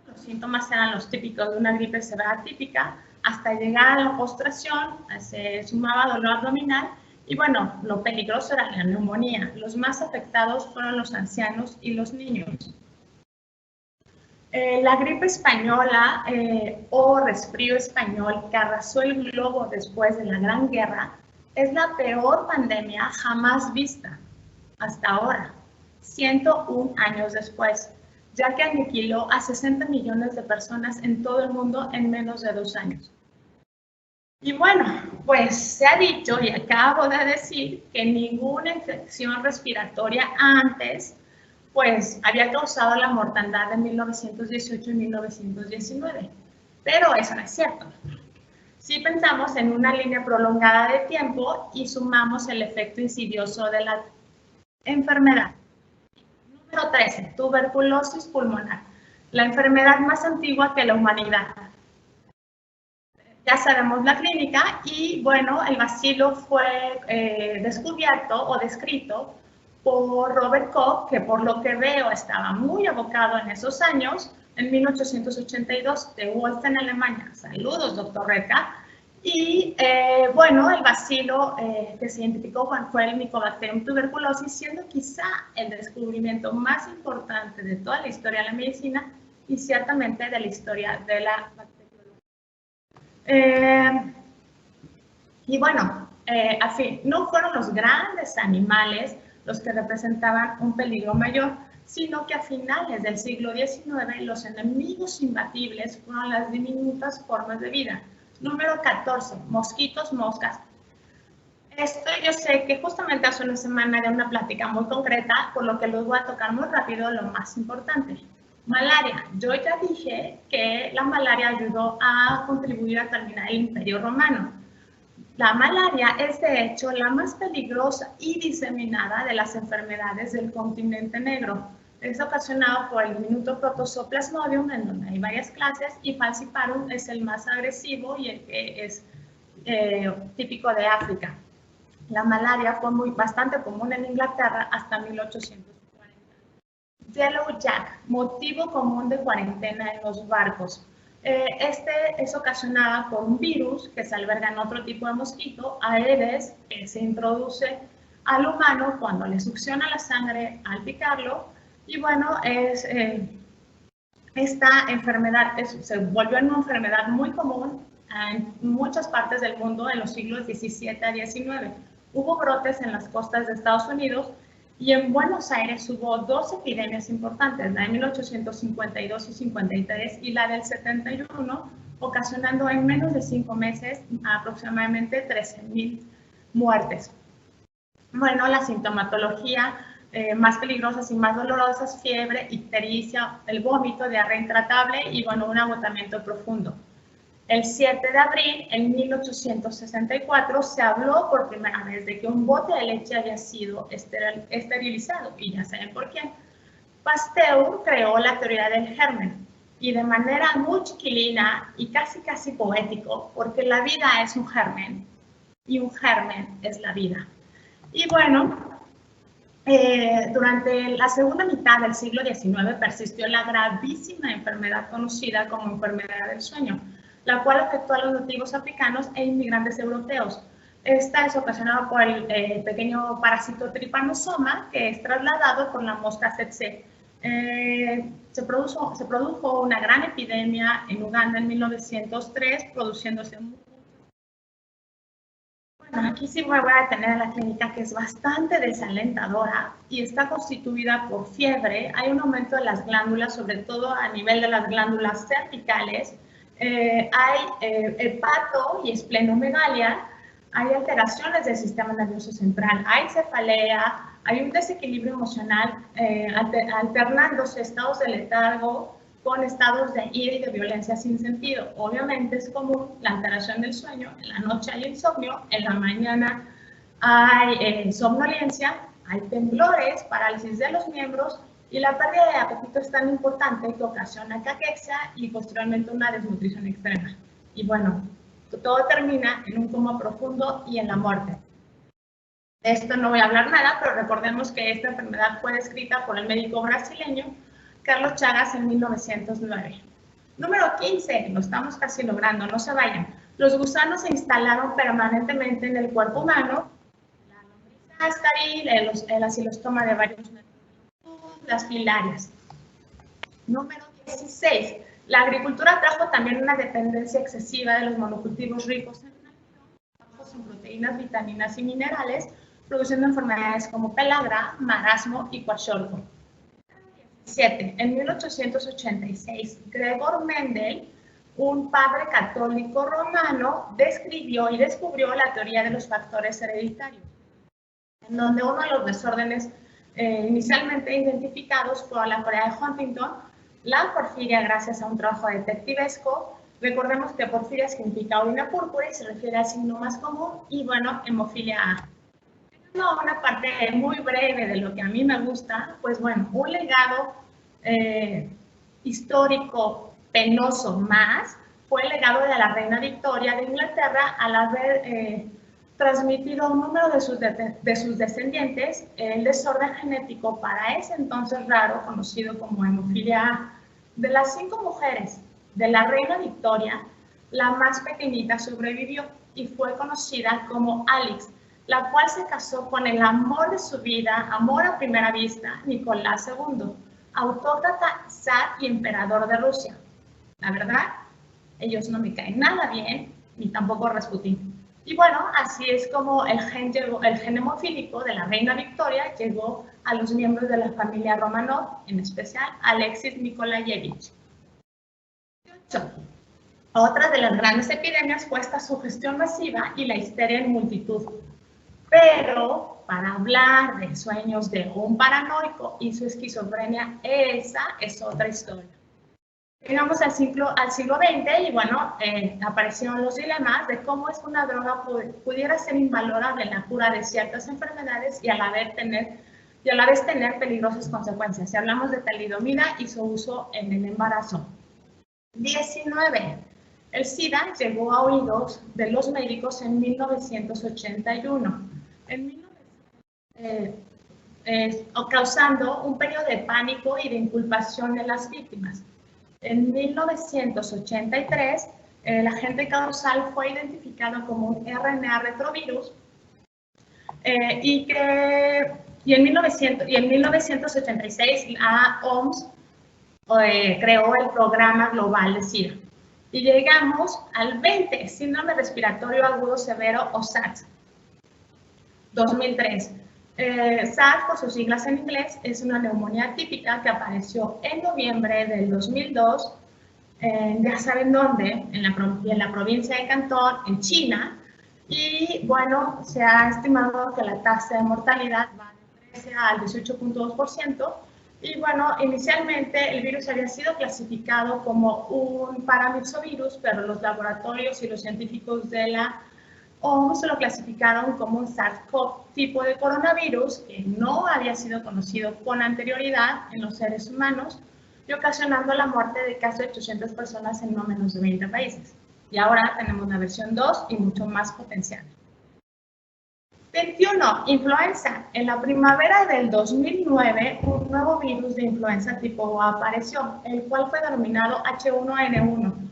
Los síntomas eran los típicos de una gripe severa típica, hasta llegar a la postración, se sumaba dolor abdominal y bueno, lo peligroso era la neumonía. Los más afectados fueron los ancianos y los niños. La gripe española o resfrío español que arrasó el globo después de la Gran Guerra es la peor pandemia jamás vista hasta ahora, 101 años después, ya que aniquiló a 60 millones de personas en todo el mundo en menos de 2 años. Y bueno, pues se ha dicho y acabo de decir que ninguna infección respiratoria antes pues había causado la mortandad de 1918 y 1919, pero eso no es cierto. Si pensamos en una línea prolongada de tiempo y sumamos el efecto insidioso de la enfermedad. Número 13, tuberculosis pulmonar, la enfermedad más antigua que la humanidad. Ya sabemos la clínica y bueno, el bacilo fue descubierto o descrito por Robert Koch, que por lo que veo estaba muy abocado en esos años, en 1882, de Wolfsburg, Alemania. Saludos, doctor Reca. Y bueno, el bacilo que se identificó fue el Mycobacterium tuberculosis, siendo quizá el descubrimiento más importante de toda la historia de la medicina y ciertamente de la historia de la bacteriología. Y bueno, al fin, no fueron los grandes animales los que representaban un peligro mayor, sino que a finales del siglo XIX los enemigos imbatibles fueron las diminutas formas de vida. Número 14, mosquitos, moscas. Esto yo sé que justamente hace una semana era una plática muy concreta, por lo que los voy a tocar muy rápido lo más importante. Malaria. Yo ya dije que la malaria ayudó a contribuir a terminar el Imperio Romano. La malaria es de hecho la más peligrosa y diseminada de las enfermedades del continente negro. Es ocasionado por el diminuto Protozoo-Plasmodium, en donde hay varias clases, y Falciparum es el más agresivo y el que es típico de África. La malaria fue bastante común en Inglaterra hasta 1840. Yellow Jack, motivo común de cuarentena en los barcos. Este es ocasionado por un virus que se alberga en otro tipo de mosquito, Aedes, que se introduce al humano cuando le succiona la sangre al picarlo. Y bueno, esta enfermedad se volvió una enfermedad muy común en muchas partes del mundo en los siglos XVII a XIX. Hubo brotes en las costas de Estados Unidos y en Buenos Aires hubo 2 epidemias importantes, la de 1852 y 53 y la del 71, ocasionando en menos de 5 meses aproximadamente 13,000 muertes. Bueno, la sintomatología más peligrosas y más dolorosas, fiebre, ictericia, el vómito, diarrea intratable y bueno, un agotamiento profundo. El 7 de abril, en 1864, se habló por primera vez de que un bote de leche había sido esterilizado, y ya saben por quién. Pasteur creó la teoría del germen, y de manera muy chiquilina y casi poético, porque la vida es un germen, y un germen es la vida. Y bueno, durante la segunda mitad del siglo XIX persistió la gravísima enfermedad conocida como enfermedad del sueño, la cual afectó a los nativos africanos e inmigrantes europeos. Esta es ocasionada por el pequeño parásito Trypanosoma, que es trasladado por la mosca tsetse. Se produjo una gran epidemia en Uganda en 1903, produciéndose Bueno, aquí sí me voy a detener en la clínica, que es bastante desalentadora y está constituida por fiebre. Hay un aumento de las glándulas, sobre todo a nivel de las glándulas cervicales. Hay hepato y esplenomegalia, hay alteraciones del sistema nervioso central, hay cefalea, hay un desequilibrio emocional alternándose estados de letargo con estados de ira y de violencia sin sentido. Obviamente es común la alteración del sueño, en la noche hay insomnio, en la mañana hay somnolencia, hay temblores, parálisis de los miembros y la pérdida de apetito es tan importante que ocasiona caquexia y posteriormente una desnutrición extrema. Y bueno, todo termina en un coma profundo y en la muerte. De esto no voy a hablar nada, pero recordemos que esta enfermedad fue descrita por el médico brasileño Carlos Chagas en 1909. Número 15, lo estamos casi logrando, no se vayan. Los gusanos se instalaron permanentemente en el cuerpo humano, la lombriz ascaris, el asilostoma de varios metros, las filarias. Número 16, la agricultura trajo también una dependencia excesiva de los monocultivos ricos en bajos en proteínas, vitaminas y minerales, produciendo enfermedades como pelagra, marasmo y cuashiorkor. 7. En 1886, Gregor Mendel, un padre católico romano, describió y descubrió la teoría de los factores hereditarios, en donde uno de los desórdenes inicialmente identificados fue la corea de Huntington, la porfiria gracias a un trabajo detectivesco. Recordemos que porfiria significa orina púrpura y se refiere al signo más común, y bueno, hemofilia A. No, una parte muy breve de lo que a mí me gusta, pues bueno, un legado histórico penoso más fue el legado de la reina Victoria de Inglaterra al haber transmitido a un número de sus descendientes el desorden genético para ese entonces raro, conocido como hemofilia A. De las 5 mujeres de la reina Victoria, la más pequeñita sobrevivió y fue conocida como Alix, la cual se casó con el amor de su vida, amor a primera vista, Nicolás II, autócrata, zar y emperador de Rusia. La verdad, ellos no me caen nada bien, ni tampoco Rasputín. Y bueno, así es como el gen hemofílico de la reina Victoria llegó a los miembros de la familia Romanov, en especial Alexis Nikolayevich. 8. Otra de las grandes epidemias fue esta sugestión masiva y la histeria en multitud. Pero para hablar de sueños de un paranoico y su esquizofrenia, esa es otra historia. Llegamos al siglo XX y bueno, aparecieron los dilemas de cómo es que una droga pudiera ser invalorable en la cura de ciertas enfermedades y a la vez tener peligrosas consecuencias. Si hablamos de talidomida y su uso en el embarazo. 19. El SIDA llegó a oídos de los médicos en 1981. Causando un periodo de pánico y de inculpación en las víctimas. En 1983, el agente causal fue identificado como un RNA retrovirus y en 1986 la OMS creó el Programa Global de SIDA. Y llegamos al 20, síndrome respiratorio agudo severo o SARS. 2003. SARS, por sus siglas en inglés, es una neumonía típica que apareció en noviembre del 2002, ya saben dónde, en la provincia de Cantón, en China, y bueno, se ha estimado que la tasa de mortalidad va de 13 al 18.2%, y bueno, inicialmente el virus había sido clasificado como un paramyxovirus, pero los laboratorios y los científicos de la OMS lo clasificaron como un SARS-CoV tipo de coronavirus que no había sido conocido con anterioridad en los seres humanos y ocasionando la muerte de casi 800 personas en no menos de 20 países. Y ahora tenemos la versión 2 y mucho más potencial. 21. Influenza. En la primavera del 2009, un nuevo virus de influenza tipo A apareció, el cual fue denominado H1N1.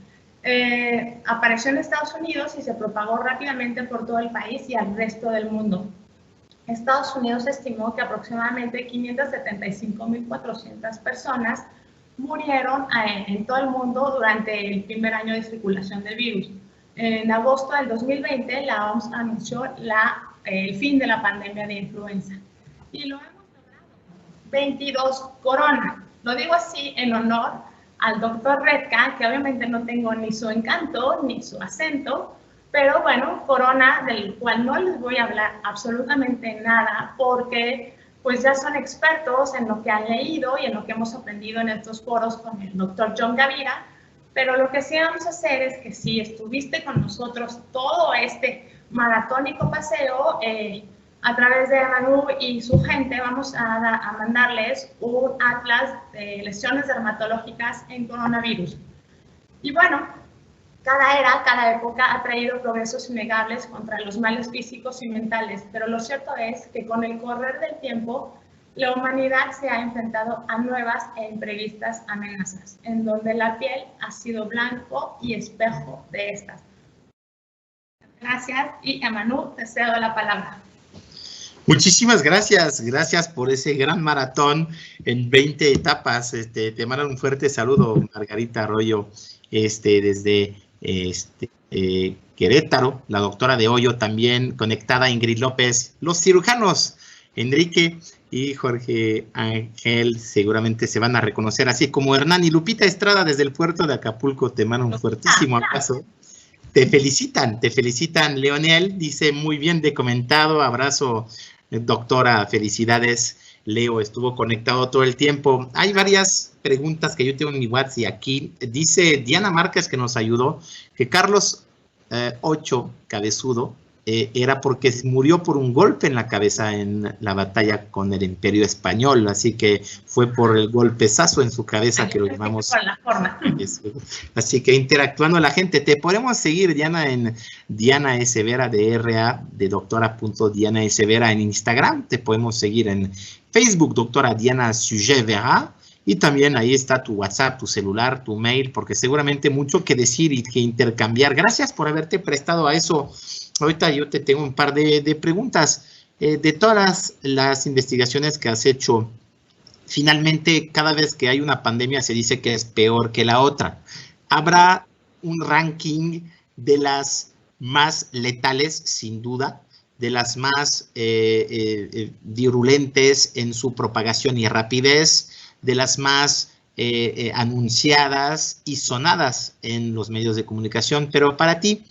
Apareció en Estados Unidos y se propagó rápidamente por todo el país y al resto del mundo. Estados Unidos estimó que aproximadamente 575.400 personas murieron en todo el mundo durante el primer año de circulación del virus. En agosto del 2020, la OMS anunció el fin de la pandemia de influenza. Y lo hemos logrado. 22. Corona. Lo digo así en honor al doctor Redka, que obviamente no tengo ni su encanto ni su acento, Pero bueno, corona, del cual no les voy a hablar absolutamente nada, porque pues ya son expertos en lo que han leído y en lo que hemos aprendido en estos foros con el doctor John Gavira. Pero lo que sí vamos a hacer es que si estuviste con nosotros todo este maratónico paseo, a través de Manu y su gente vamos a mandarles un atlas de lesiones dermatológicas en coronavirus. Y bueno, cada era, cada época ha traído progresos innegables contra los males físicos y mentales, pero lo cierto es que con el correr del tiempo, la humanidad se ha enfrentado a nuevas e imprevistas amenazas, en donde la piel ha sido blanco y espejo de estas. Gracias, y a Manu te cedo la palabra. Muchísimas gracias, gracias por ese gran maratón en 20 etapas. Te mando un fuerte saludo, Margarita Arroyo, desde Querétaro, la doctora de Hoyo también conectada, Ingrid López, los cirujanos, Enrique y Jorge Ángel, seguramente se van a reconocer, así como Hernán y Lupita Estrada desde el puerto de Acapulco, te mando un fuertísimo abrazo. Te felicitan, Leonel, dice muy bien de comentado, abrazo, doctora, felicidades, Leo estuvo conectado todo el tiempo. Hay varias preguntas que yo tengo en mi WhatsApp y aquí dice Diana Márquez, que nos ayudó, que Carlos VIII Cabezudo era porque murió por un golpe en la cabeza en la batalla con el Imperio Español, así que fue por el golpezazo en su cabeza que lo llamamos. Por la forma. Así que interactuando la gente, te podemos seguir, Diana, en Diana S. Vera de RA, de doctora.Diana S. Vera en Instagram, te podemos seguir en Facebook, doctora Diana Sujet Vera, y también ahí está tu WhatsApp, tu celular, tu mail, porque seguramente mucho que decir y que intercambiar. Gracias por haberte prestado a eso. Ahorita yo te tengo un par de preguntas. De todas las investigaciones que has hecho, finalmente cada vez que hay una pandemia se dice que es peor que la otra. ¿Habrá un ranking de las más letales, sin duda, de las más virulentes en su propagación y rapidez, de las más anunciadas y sonadas en los medios de comunicación? Pero para ti,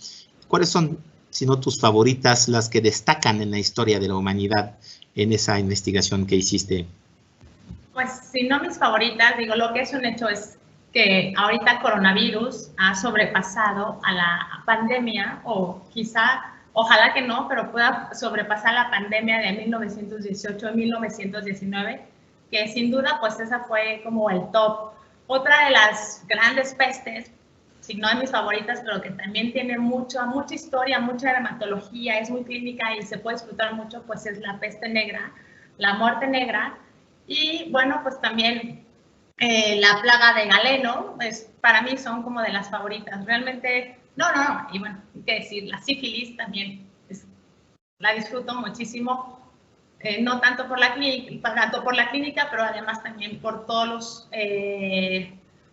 ¿cuáles son, si no tus favoritas, las que destacan en la historia de la humanidad en esa investigación que hiciste? Pues si no mis favoritas, digo, lo que es un hecho es que ahorita coronavirus ha sobrepasado a la pandemia, o quizá, ojalá que no, pero pueda sobrepasar la pandemia de 1918 y 1919, que sin duda pues esa fue como el top. Otra de las grandes pestes, si no de mis favoritas, pero que también tiene mucha historia, mucha dermatología, es muy clínica y se puede disfrutar mucho, pues es la peste negra, la muerte negra. Y bueno, pues también la plaga de Galeno, pues para mí son como de las favoritas. Realmente, no, y bueno, hay que decir, la sífilis también la disfruto muchísimo, no tanto por la clínica, pero además también por todos los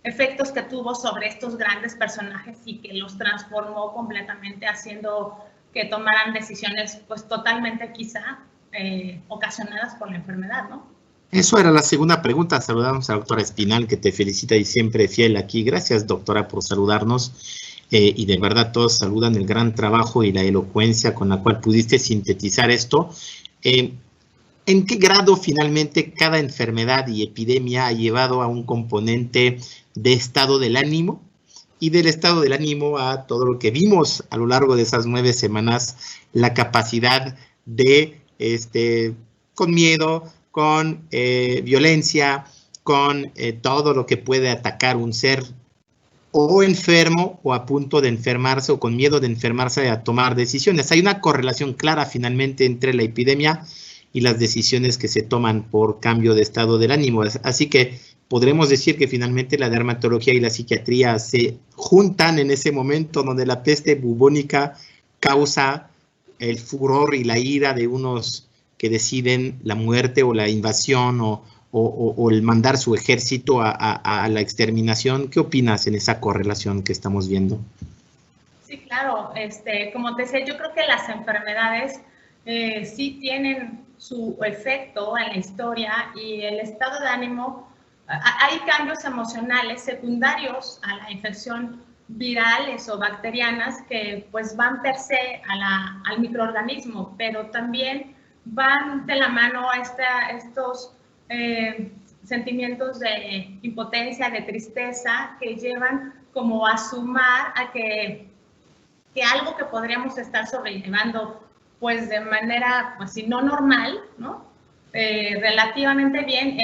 efectos que tuvo sobre estos grandes personajes y que los transformó completamente, haciendo que tomaran decisiones pues totalmente quizá ocasionadas por la enfermedad, ¿no? Eso era la segunda pregunta. Saludamos a la doctora Espinal, que te felicita y siempre fiel aquí. Gracias, doctora, por saludarnos. Y de verdad todos saludan el gran trabajo y la elocuencia con la cual pudiste sintetizar esto. ¿En qué grado finalmente cada enfermedad y epidemia ha llevado a un componente de estado del ánimo? Y del estado del ánimo a todo lo que vimos a lo largo de esas 9 semanas, la capacidad de, con miedo, con violencia, con todo lo que puede atacar un ser o enfermo o a punto de enfermarse o con miedo de enfermarse a tomar decisiones. Hay una correlación clara finalmente entre la epidemia y las decisiones que se toman por cambio de estado del ánimo. Así que podremos decir que finalmente la dermatología y la psiquiatría se juntan en ese momento donde la peste bubónica causa el furor y la ira de unos que deciden la muerte o la invasión o el mandar su ejército a la exterminación. ¿Qué opinas en esa correlación que estamos viendo? Sí, claro. Como te decía, yo creo que las enfermedades sí tienen su efecto en la historia y el estado de ánimo. Hay cambios emocionales secundarios a la infección virales o bacterianas que pues van per se al microorganismo, pero también van de la mano a estos sentimientos de impotencia, de tristeza, que llevan como a sumar a que algo que podríamos estar sobrellevando pues de manera, pues si no normal, ¿no? Relativamente bien,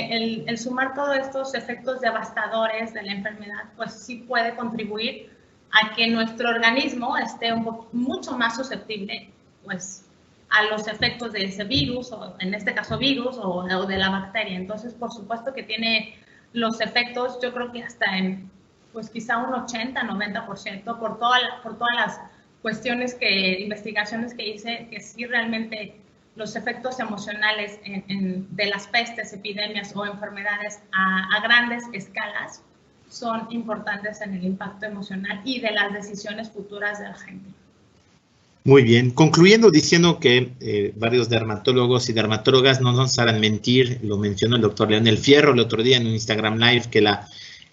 el sumar todos estos efectos devastadores de la enfermedad, pues sí puede contribuir a que nuestro organismo esté mucho más susceptible, pues, a los efectos de ese virus, o en este caso virus, o de la bacteria. Entonces, por supuesto que tiene los efectos, yo creo que hasta en, pues quizá un 80-90% por todas las cuestiones investigaciones que hice, que sí realmente los efectos emocionales de las pestes, epidemias o enfermedades a grandes escalas son importantes en el impacto emocional y de las decisiones futuras de la gente. Muy bien, concluyendo diciendo que varios dermatólogos y dermatólogas no nos harán mentir, lo mencionó el doctor Leonel Fierro el otro día en un Instagram Live, que la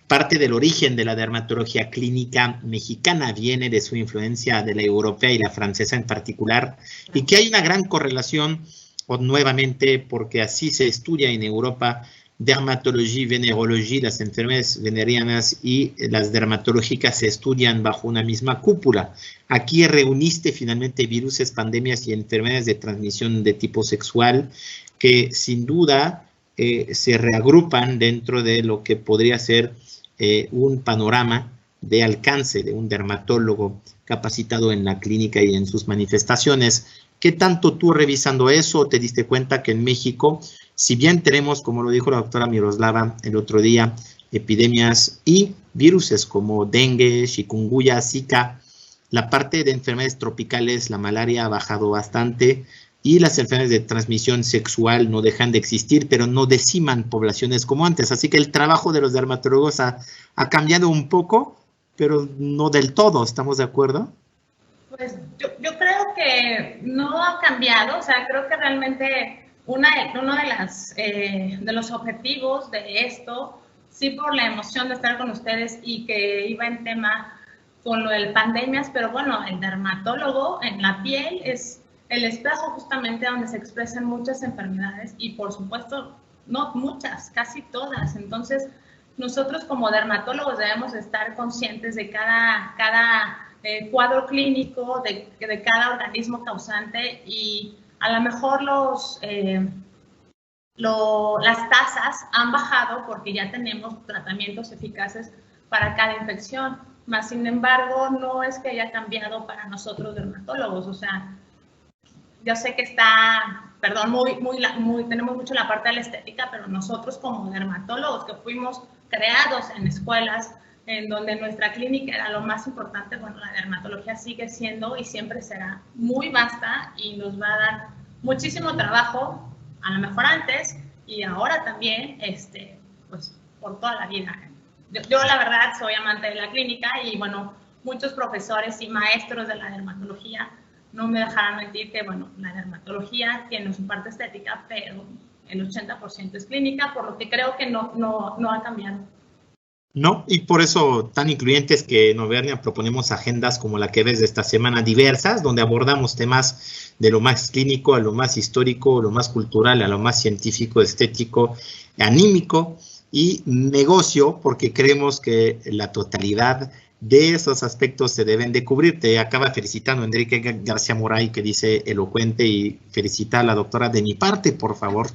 parte del origen de la dermatología clínica mexicana viene de su influencia de la europea y la francesa en particular, y que hay una gran correlación, nuevamente, porque así se estudia en Europa, dermatología, venerología, las enfermedades venerianas y las dermatológicas se estudian bajo una misma cúpula. Aquí reuniste finalmente virus, pandemias y enfermedades de transmisión de tipo sexual que sin duda se reagrupan dentro de lo que podría ser un panorama de alcance de un dermatólogo capacitado en la clínica y en sus manifestaciones. ¿Qué tanto tú revisando eso te diste cuenta que en México, si bien tenemos, como lo dijo la doctora Miroslava el otro día, epidemias y viruses como dengue, chikungunya, zika, la parte de enfermedades tropicales, la malaria ha bajado bastante y las enfermedades de transmisión sexual no dejan de existir, pero no deciman poblaciones como antes? Así que el trabajo de los dermatólogos ha cambiado un poco, pero no del todo, ¿estamos de acuerdo? Pues yo creo que no ha cambiado, o sea, creo que realmente uno de los objetivos de esto, sí por la emoción de estar con ustedes y que iba en tema con lo de pandemias, pero bueno, el dermatólogo en la piel es el espejo justamente donde se expresan muchas enfermedades y por supuesto, no muchas, casi todas. Entonces, nosotros como dermatólogos debemos estar conscientes de cada cuadro clínico, de cada organismo causante, y a lo mejor las tasas han bajado porque ya tenemos tratamientos eficaces para cada infección, más sin embargo no es que haya cambiado para nosotros dermatólogos. O sea, yo sé que tenemos mucho la parte de la estética, pero nosotros como dermatólogos que fuimos creados en escuelas en donde nuestra clínica era lo más importante, bueno, la dermatología sigue siendo y siempre será muy vasta y nos va a dar muchísimo trabajo, a lo mejor antes y ahora también, pues por toda la vida. Yo la verdad soy amante de la clínica y bueno, muchos profesores y maestros de la dermatología no me dejarán mentir que bueno, la dermatología tiene su parte estética, pero el 80% es clínica, por lo que creo que no ha cambiado. No, y por eso tan incluyentes que en Auvernia proponemos agendas como la que ves de esta semana, diversas, donde abordamos temas de lo más clínico a lo más histórico, lo más cultural, a lo más científico, estético, anímico y negocio, porque creemos que la totalidad de esos aspectos se deben de cubrir. Te acaba felicitando Enrique García Moray, que dice elocuente, y felicita a la doctora de mi parte, por favor.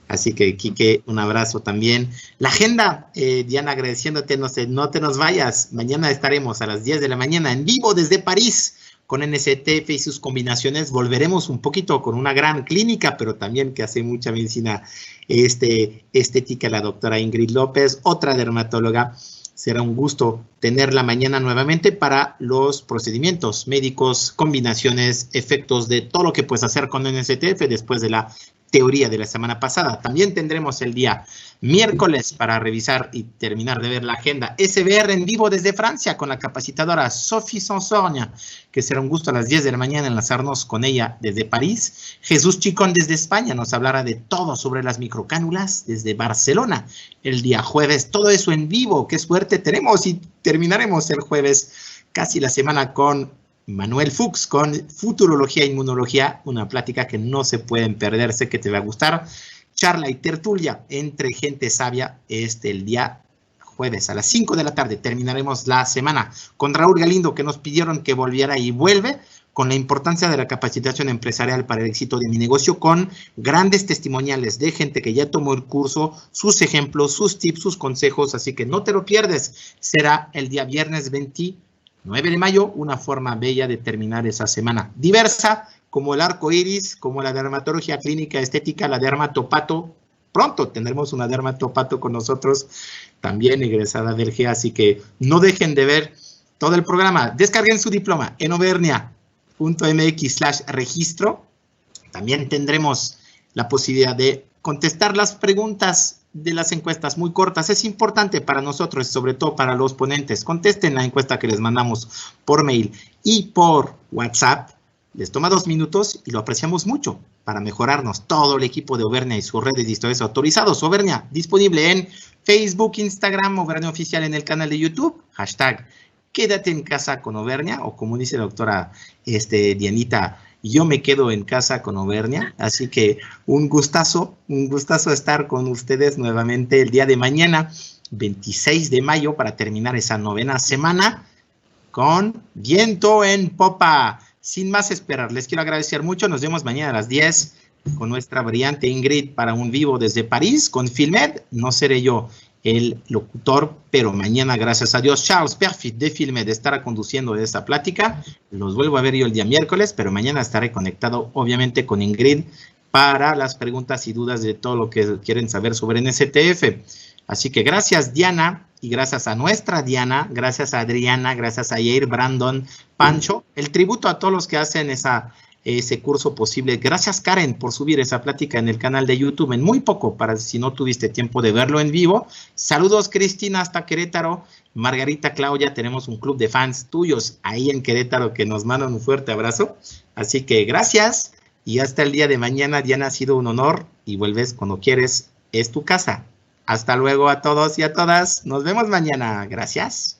Así que, Quique, un abrazo también. La agenda, Diana, agradeciéndote, no te nos vayas. Mañana estaremos a las 10 de la mañana en vivo desde París con NSTF y sus combinaciones. Volveremos un poquito con una gran clínica, pero también que hace mucha medicina estética, la doctora Ingrid López, otra dermatóloga. Será un gusto tenerla mañana nuevamente para los procedimientos médicos, combinaciones, efectos de todo lo que puedes hacer con NSTF después de la teoría de la semana pasada. También tendremos el día miércoles para revisar y terminar de ver la agenda SBR en vivo desde Francia con la capacitadora Sophie Sansornia, que será un gusto a las 10 de la mañana enlazarnos con ella desde París. Jesús Chicón desde España nos hablará de todo sobre las microcánulas desde Barcelona el día jueves. Todo eso en vivo, qué suerte tenemos, y terminaremos el jueves casi la semana con Manuel Fuchs con Futurología e Inmunología, una plática que no se pueden perder, sé que te va a gustar. Charla y tertulia entre gente sabia el día jueves a las 5 de la tarde. Terminaremos la semana con Raúl Galindo, que nos pidieron que volviera y vuelve con la importancia de la capacitación empresarial para el éxito de mi negocio, con grandes testimoniales de gente que ya tomó el curso, sus ejemplos, sus tips, sus consejos, así que no te lo pierdes. Será el día viernes 29 de mayo, una forma bella de terminar esa semana. Diversa, como el arco iris, como la dermatología clínica estética, la dermatopato. Pronto tendremos una dermatopato con nosotros, también egresada del GEA, así que no dejen de ver todo el programa. Descarguen su diploma en auvernia.mx/registro. También tendremos la posibilidad de contestar las preguntas de las encuestas muy cortas. Es importante para nosotros, sobre todo para los ponentes. Contesten la encuesta que les mandamos por mail y por WhatsApp. Les toma 2 minutos y lo apreciamos mucho para mejorarnos. Todo el equipo de Auvernia y sus redes de historias autorizados. Auvernia, disponible en Facebook, Instagram, Auvernia Oficial en el canal de YouTube. Hashtag Quédate en casa con Auvernia, o como dice la doctora Dianita, yo me quedo en casa con Auvernia. Así que un gustazo estar con ustedes nuevamente el día de mañana, 26 de mayo, para terminar esa 9ª semana con viento en popa. Sin más esperar, les quiero agradecer mucho. Nos vemos mañana a las 10 con nuestra brillante Ingrid para un vivo desde París con Filmed. No seré yo el locutor, pero mañana, gracias a Dios, Charles Perfit de Filmed estará conduciendo esta plática. Los vuelvo a ver yo el día miércoles, pero mañana estaré conectado, obviamente, con Ingrid para las preguntas y dudas de todo lo que quieren saber sobre NSTF. Así que gracias, Diana, y gracias a nuestra Diana, gracias a Adriana, gracias a Yair, Brandon, Pancho, el tributo a todos los que hacen ese curso posible. Gracias, Karen, por subir esa plática en el canal de YouTube en muy poco, para si no tuviste tiempo de verlo en vivo. Saludos, Cristina, hasta Querétaro. Margarita, Claudia, tenemos un club de fans tuyos ahí en Querétaro que nos mandan un fuerte abrazo. Así que gracias y hasta el día de mañana. Diana, ha sido un honor y vuelves cuando quieres. Es tu casa. Hasta luego a todos y a todas. Nos vemos mañana. Gracias.